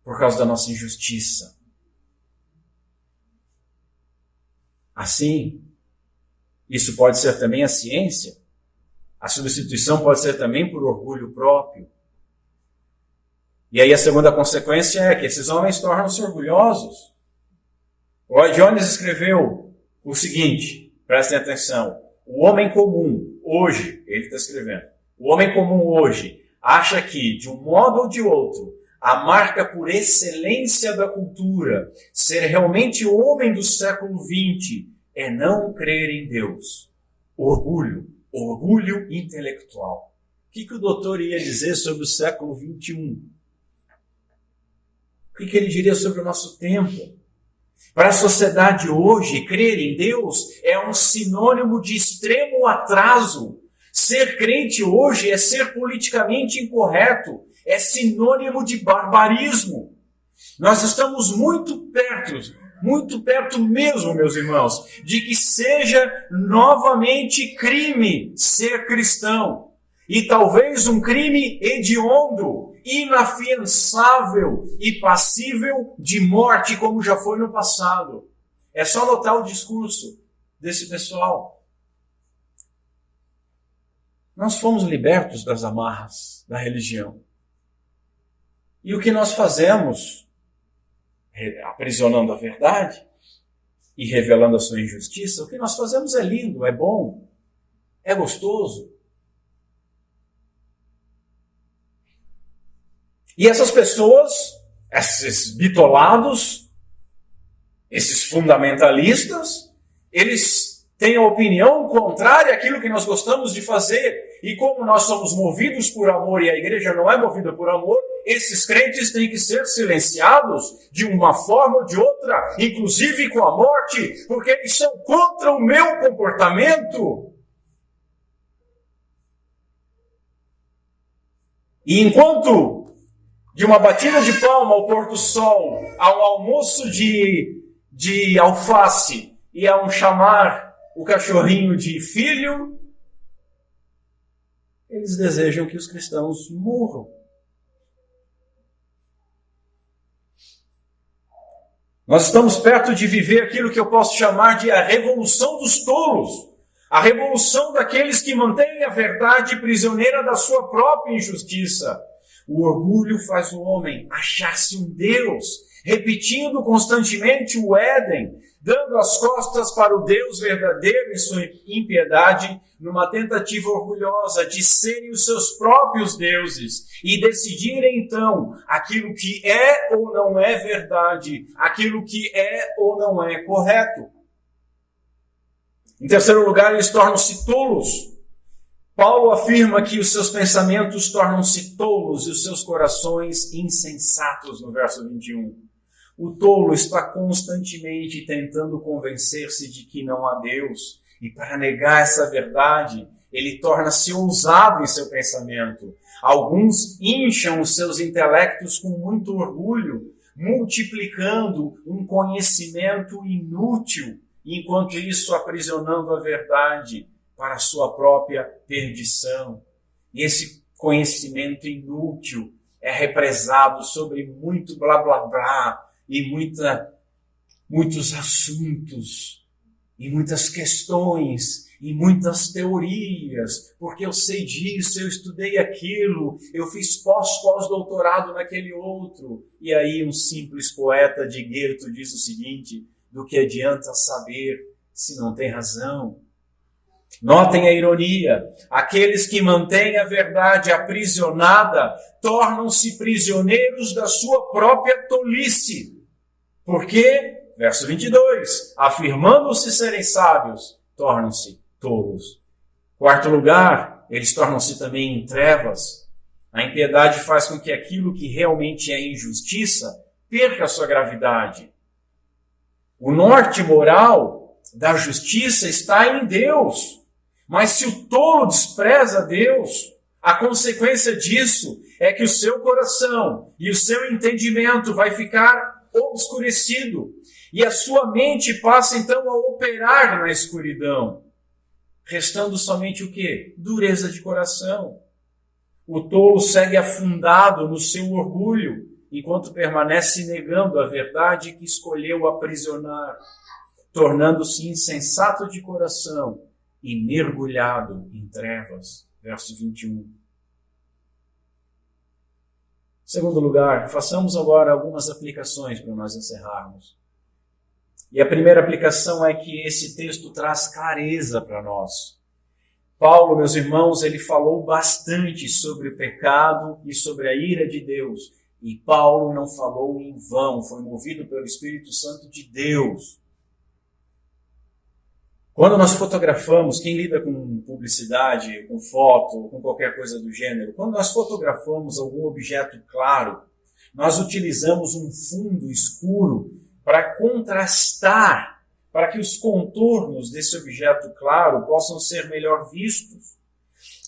A: por causa da nossa injustiça. Assim, isso pode ser também a ciência. A substituição pode ser também por orgulho próprio. E aí a segunda consequência é que esses homens tornam-se orgulhosos. Lloyd Jones escreveu o seguinte, prestem atenção: o homem comum, hoje, ele está escrevendo, o homem comum hoje acha que, de um modo ou de outro, a marca por excelência da cultura, ser realmente o homem do século XX, é não crer em Deus. Orgulho intelectual. O que o doutor ia dizer sobre o século XXI? O que ele diria sobre o nosso tempo? Para a sociedade hoje, crer em Deus é um sinônimo de extremo atraso. Ser crente hoje é ser politicamente incorreto, é sinônimo de barbarismo. Nós estamos muito perto mesmo, meus irmãos, de que seja novamente crime ser cristão. E talvez um crime hediondo, inafiançável e passível de morte, como já foi no passado. É só notar o discurso desse pessoal. Nós fomos libertos das amarras da religião. E o que nós fazemos, aprisionando a verdade e revelando a sua injustiça, o que nós fazemos é lindo, é bom, é gostoso. E essas pessoas, esses bitolados, esses fundamentalistas, eles tem a opinião contrária àquilo que nós gostamos de fazer. E como nós somos movidos por amor e a igreja não é movida por amor, esses crentes têm que ser silenciados de uma forma ou de outra, inclusive com a morte, porque eles são contra o meu comportamento. E enquanto de uma batida de palma ao pôr do sol, a um almoço de alface e a um chamar o cachorrinho de filho, eles desejam que os cristãos morram. Nós estamos perto de viver aquilo que eu posso chamar de a revolução dos tolos. A revolução daqueles que mantêm a verdade prisioneira da sua própria injustiça. O orgulho faz o homem achar-se um Deus, repetindo constantemente o Éden, dando as costas para o Deus verdadeiro em sua impiedade, numa tentativa orgulhosa de serem os seus próprios deuses e decidirem então aquilo que é ou não é verdade, aquilo que é ou não é correto. Em terceiro lugar, eles tornam-se tolos. Paulo afirma que os seus pensamentos tornam-se tolos e os seus corações insensatos, no verso 21. O tolo está constantemente tentando convencer-se de que não há Deus. E para negar essa verdade, ele torna-se ousado em seu pensamento. Alguns incham os seus intelectos com muito orgulho, multiplicando um conhecimento inútil, enquanto isso aprisionando a verdade para a sua própria perdição. E esse conhecimento inútil é represado sobre muito blá blá blá e muitos assuntos e muitas questões e muitas teorias, porque eu sei disso, eu estudei aquilo, eu fiz pós-doutorado naquele outro. E aí um simples poeta de Goethe diz o seguinte: do que adianta saber se não tem razão? Notem a ironia. Aqueles que mantêm a verdade aprisionada tornam-se prisioneiros da sua própria tolice. Por quê? Verso 22. Afirmando-se serem sábios, tornam-se tolos. Quarto lugar, eles tornam-se também em trevas. A impiedade faz com que aquilo que realmente é injustiça perca a sua gravidade. O norte moral da justiça está em Deus. Mas se o tolo despreza Deus, a consequência disso é que o seu coração e o seu entendimento vai ficar obscurecido. E a sua mente passa então a operar na escuridão. Restando somente o quê? Dureza de coração. O tolo segue afundado no seu orgulho, enquanto permanece negando a verdade que escolheu aprisionar, tornando-se insensato de coração e mergulhado em trevas. Verso 21. Segundo lugar, façamos agora algumas aplicações para nós encerrarmos. E a primeira aplicação é que esse texto traz clareza para nós. Paulo, meus irmãos, ele falou bastante sobre o pecado e sobre a ira de Deus. E Paulo não falou em vão, foi movido pelo Espírito Santo de Deus. Quando nós fotografamos, quem lida com publicidade, com foto, com qualquer coisa do gênero, quando nós fotografamos algum objeto claro, nós utilizamos um fundo escuro para contrastar, para que os contornos desse objeto claro possam ser melhor vistos.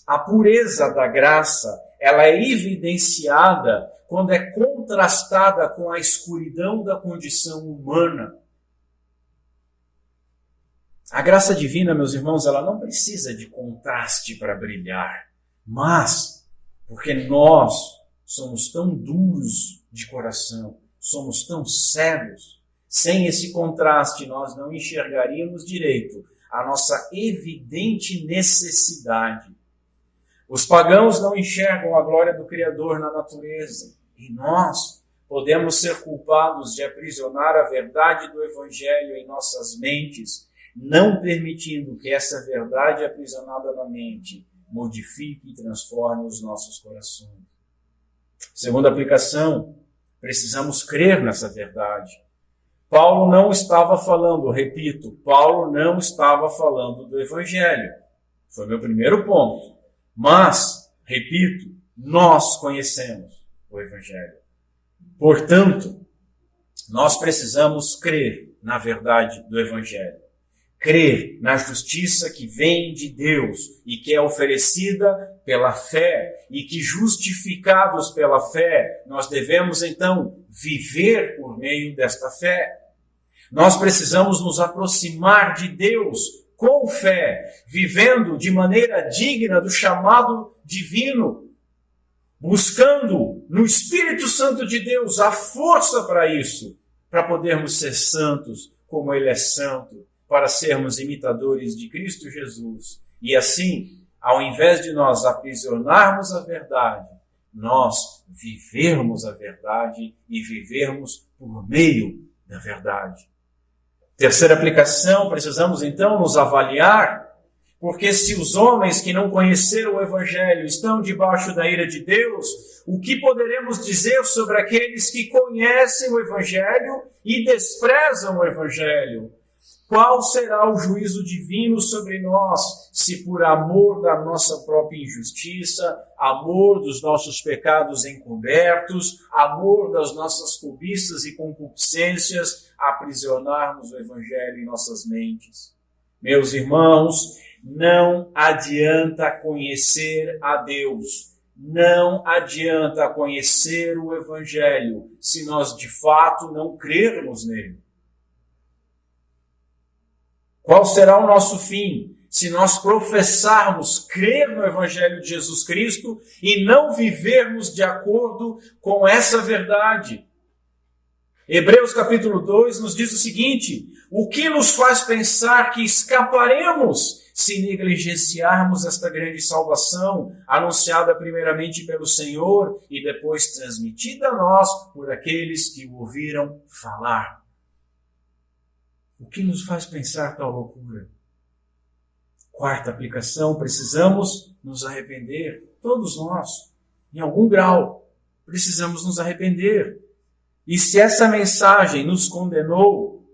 A: A pureza da graça, ela é evidenciada quando é contrastada com a escuridão da condição humana. A graça divina, meus irmãos, ela não precisa de contraste para brilhar, mas porque nós somos tão duros de coração, somos tão cegos, sem esse contraste nós não enxergaríamos direito a nossa evidente necessidade. Os pagãos não enxergam a glória do Criador na natureza, e nós podemos ser culpados de aprisionar a verdade do Evangelho em nossas mentes, não permitindo que essa verdade aprisionada na mente modifique e transforme os nossos corações. Segunda aplicação, precisamos crer nessa verdade. Paulo não estava falando, repito, Paulo não estava falando do Evangelho. Foi meu primeiro ponto. Mas, repito, nós conhecemos o Evangelho. Portanto, nós precisamos crer na verdade do Evangelho. Crer na justiça que vem de Deus e que é oferecida pela fé, e que, justificados pela fé, nós devemos então viver por meio desta fé. Nós precisamos nos aproximar de Deus com fé, vivendo de maneira digna do chamado divino, buscando no Espírito Santo de Deus a força para isso, para podermos ser santos como Ele é santo, para sermos imitadores de Cristo Jesus. E assim, ao invés de nós aprisionarmos a verdade, nós vivermos a verdade e vivermos por meio da verdade. Terceira aplicação, precisamos então nos avaliar, porque se os homens que não conheceram o Evangelho estão debaixo da ira de Deus, o que poderemos dizer sobre aqueles que conhecem o Evangelho e desprezam o Evangelho? Qual será o juízo divino sobre nós, se por amor da nossa própria injustiça, amor dos nossos pecados encobertos, amor das nossas cobiças e concupiscências, aprisionarmos o Evangelho em nossas mentes? Meus irmãos, não adianta conhecer a Deus, não adianta conhecer o Evangelho, se nós de fato não crermos nele. Qual será o nosso fim se nós professarmos crer no Evangelho de Jesus Cristo e não vivermos de acordo com essa verdade? Hebreus capítulo 2 nos diz o seguinte: o que nos faz pensar que escaparemos se negligenciarmos esta grande salvação, anunciada primeiramente pelo Senhor e depois transmitida a nós por aqueles que o ouviram falar? O que nos faz pensar tal loucura? Quarta aplicação, precisamos nos arrepender. Todos nós, em algum grau, precisamos nos arrepender. E se essa mensagem nos condenou,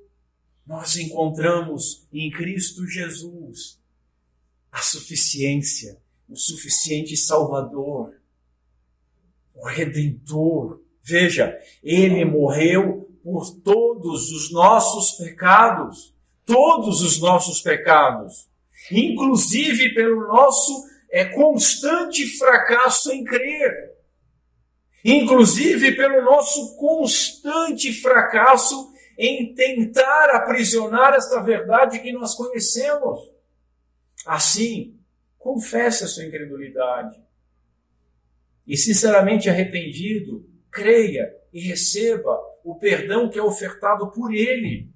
A: nós encontramos em Cristo Jesus a suficiência, o suficiente Salvador, o Redentor. Veja, Ele morreu por todos os nossos pecados, inclusive pelo nosso constante fracasso em crer, inclusive pelo nosso constante fracasso em tentar aprisionar esta verdade que nós conhecemos. Assim, confesse a sua incredulidade e, sinceramente arrependido, creia e receba o perdão que é ofertado por Ele.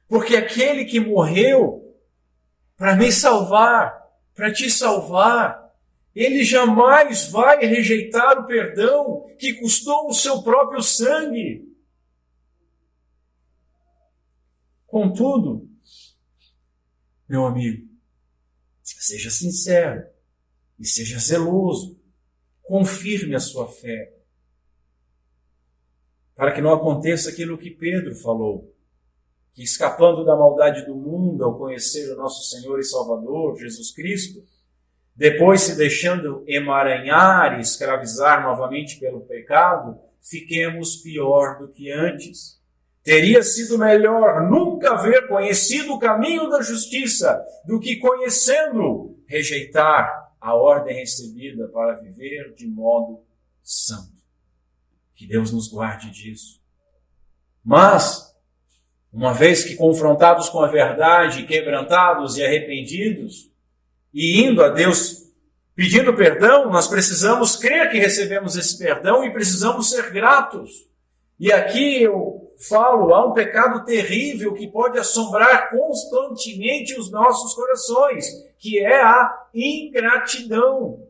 A: Porque aquele que morreu para me salvar, para te salvar, Ele jamais vai rejeitar o perdão que custou o seu próprio sangue. Contudo, meu amigo, seja sincero e seja zeloso. Confirme a sua fé, para que não aconteça aquilo que Pedro falou, que escapando da maldade do mundo ao conhecer o nosso Senhor e Salvador, Jesus Cristo, depois se deixando emaranhar e escravizar novamente pelo pecado, fiquemos pior do que antes. Teria sido melhor nunca haver conhecido o caminho da justiça do que, conhecendo-o, rejeitar a ordem recebida para viver de modo santo. Que Deus nos guarde disso. Mas, uma vez que confrontados com a verdade, quebrantados e arrependidos, e indo a Deus pedindo perdão, nós precisamos crer que recebemos esse perdão e precisamos ser gratos. E aqui eu falo, há um pecado terrível que pode assombrar constantemente os nossos corações, que é a ingratidão.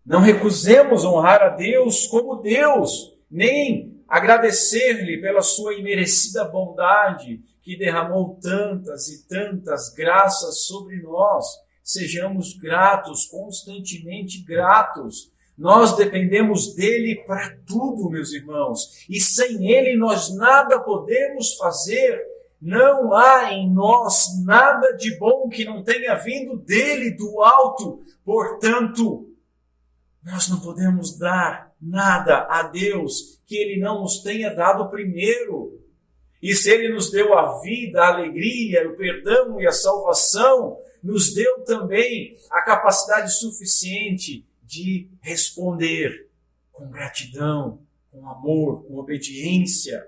A: Não recusemos honrar a Deus como Deus, nem agradecer-lhe pela sua imerecida bondade, que derramou tantas e tantas graças sobre nós. Sejamos gratos, constantemente gratos, Nós dependemos dele para tudo, meus irmãos. E sem ele nós nada podemos fazer. Não há em nós nada de bom que não tenha vindo dele, do alto. Portanto, nós não podemos dar nada a Deus que ele não nos tenha dado primeiro. E se ele nos deu a vida, a alegria, o perdão e a salvação, nos deu também a capacidade suficiente de responder com gratidão, com amor, com obediência.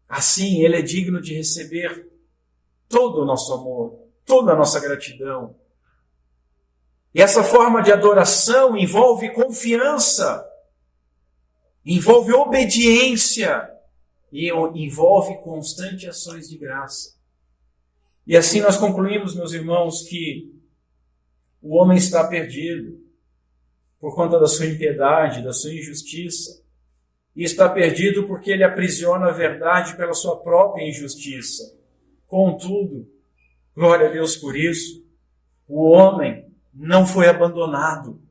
A: Assim, ele é digno de receber todo o nosso amor, toda a nossa gratidão. E essa forma de adoração envolve confiança, envolve obediência e envolve constantes ações de graça. E assim nós concluímos, meus irmãos, que o homem está perdido por conta da sua impiedade, da sua injustiça. E está perdido porque ele aprisiona a verdade pela sua própria injustiça. Contudo, glória a Deus por isso, o homem não foi abandonado.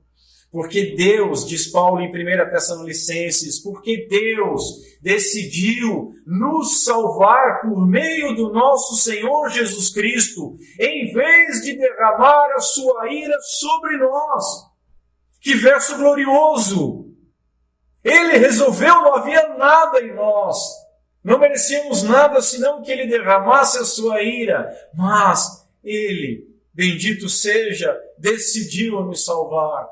A: Porque Deus, diz Paulo em 1 Tessalonicenses, porque Deus decidiu nos salvar por meio do nosso Senhor Jesus Cristo, em vez de derramar a sua ira sobre nós. Que verso glorioso! Ele resolveu, não havia nada em nós. Não merecíamos nada senão que ele derramasse a sua ira. Mas ele, bendito seja, decidiu nos salvar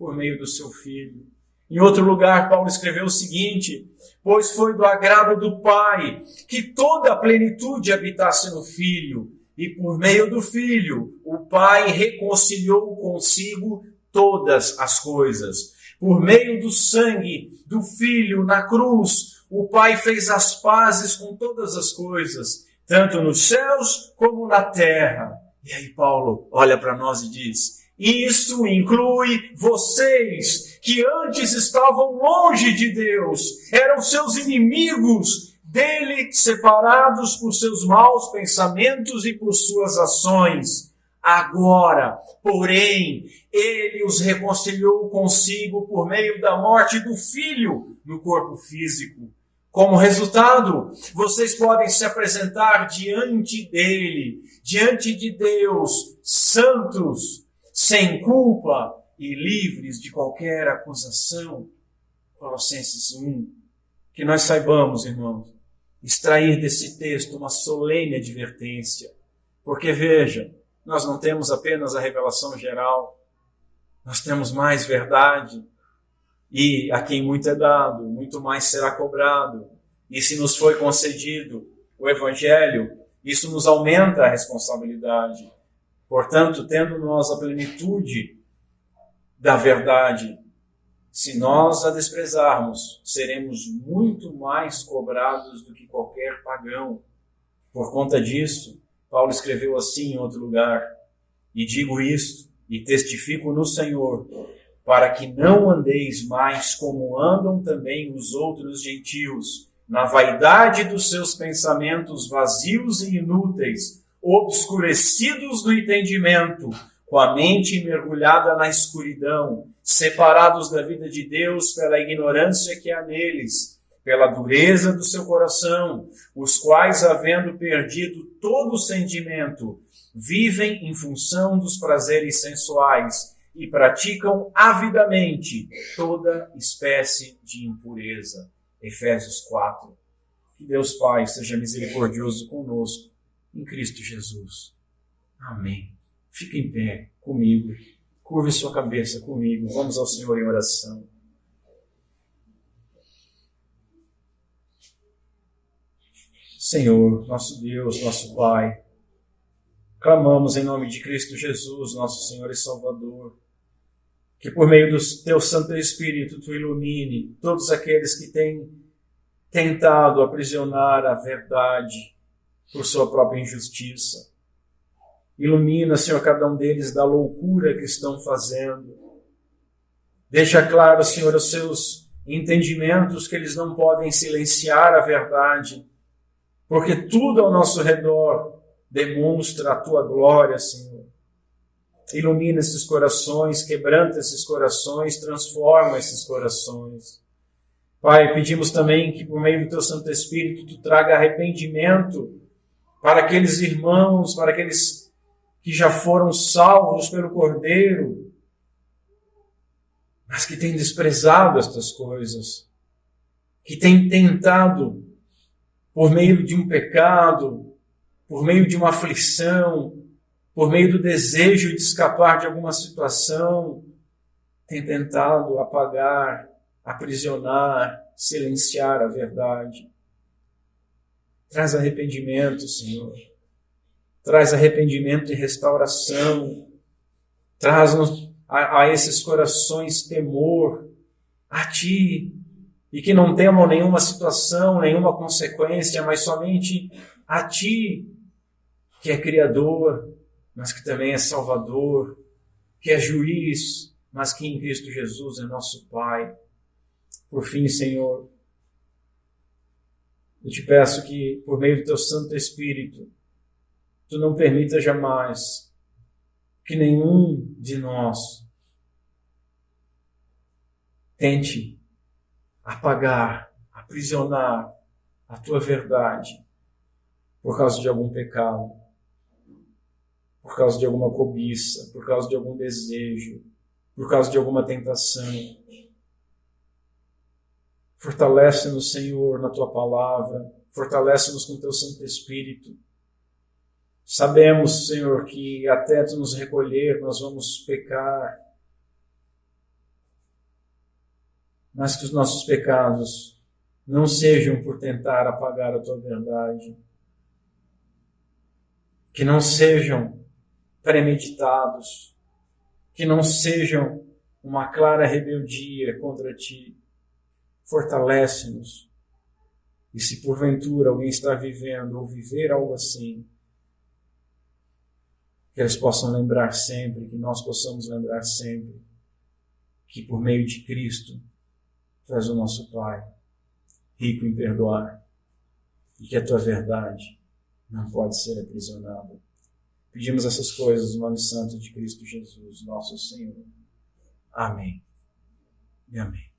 A: por meio do seu Filho. Em outro lugar, Paulo escreveu o seguinte: pois foi do agrado do Pai que toda a plenitude habitasse no Filho, e por meio do Filho, o Pai reconciliou consigo todas as coisas. Por meio do sangue do Filho na cruz, o Pai fez as pazes com todas as coisas, tanto nos céus como na terra. E aí Paulo olha para nós e diz: isso inclui vocês, que antes estavam longe de Deus, eram seus inimigos, dele separados por seus maus pensamentos e por suas ações. Agora, porém, ele os reconciliou consigo por meio da morte do Filho no corpo físico. Como resultado, vocês podem se apresentar diante dele, diante de Deus, santos, sem culpa e livres de qualquer acusação. Colossenses 1. Que nós saibamos, irmãos, extrair desse texto uma solene advertência. Porque, veja, nós não temos apenas a revelação geral, nós temos mais verdade. E a quem muito é dado, muito mais será cobrado. E se nos foi concedido o Evangelho, isso nos aumenta a responsabilidade. Portanto, tendo nós a plenitude da verdade, se nós a desprezarmos, seremos muito mais cobrados do que qualquer pagão. Por conta disso, Paulo escreveu assim em outro lugar: e digo isto, e testifico no Senhor, para que não andeis mais como andam também os outros gentios, na vaidade dos seus pensamentos vazios e inúteis, obscurecidos no entendimento, com a mente mergulhada na escuridão, separados da vida de Deus pela ignorância que há neles, pela dureza do seu coração, os quais, havendo perdido todo o sentimento, vivem em função dos prazeres sensuais e praticam avidamente toda espécie de impureza. Efésios 4. Que Deus Pai seja misericordioso conosco, em Cristo Jesus. Amém. Fique em pé comigo, curve sua cabeça comigo, vamos ao Senhor em oração. Senhor, nosso Deus, nosso Pai, clamamos em nome de Cristo Jesus, nosso Senhor e Salvador, que por meio do Teu Santo Espírito Tu ilumine todos aqueles que têm tentado aprisionar a verdade por sua própria injustiça. Ilumina, Senhor, cada um deles da loucura que estão fazendo. Deixa claro, Senhor, os seus entendimentos que eles não podem silenciar a verdade, porque tudo ao nosso redor demonstra a Tua glória, Senhor. ilumina esses corações, quebranta esses corações, transforma esses corações. Pai, pedimos também que por meio do Teu Santo Espírito Tu traga arrependimento para aqueles irmãos, para aqueles que já foram salvos pelo Cordeiro, mas que têm desprezado estas coisas, que têm tentado, por meio de um pecado, por meio de uma aflição, por meio do desejo de escapar de alguma situação, têm tentado apagar, aprisionar, silenciar a verdade. Traz arrependimento, Senhor. Traz arrependimento e restauração. Traz-nos a esses corações temor a Ti, e que não temam nenhuma situação, nenhuma consequência, mas somente a Ti, que é Criador, mas que também é Salvador, que é Juiz, mas que em Cristo Jesus é nosso Pai. Por fim, Senhor, eu te peço que, por meio do Teu Santo Espírito, Tu não permita jamais que nenhum de nós tente apagar, aprisionar a Tua verdade por causa de algum pecado, por causa de alguma cobiça, por causa de algum desejo, por causa de alguma tentação. Fortalece-nos, Senhor, na Tua palavra, fortalece-nos com o Teu Santo Espírito. Sabemos, Senhor, que até Tu nos recolher nós vamos pecar, mas que os nossos pecados não sejam por tentar apagar a Tua verdade, que não sejam premeditados, que não sejam uma clara rebeldia contra Ti. Fortalece-nos. E se porventura alguém está vivendo ou viver algo assim, que eles possam lembrar sempre, que nós possamos lembrar sempre, que por meio de Cristo Tu és o nosso Pai, rico em perdoar, e que a Tua verdade não pode ser aprisionada. Pedimos essas coisas no nome santo de Cristo Jesus, nosso Senhor. Amém e amém.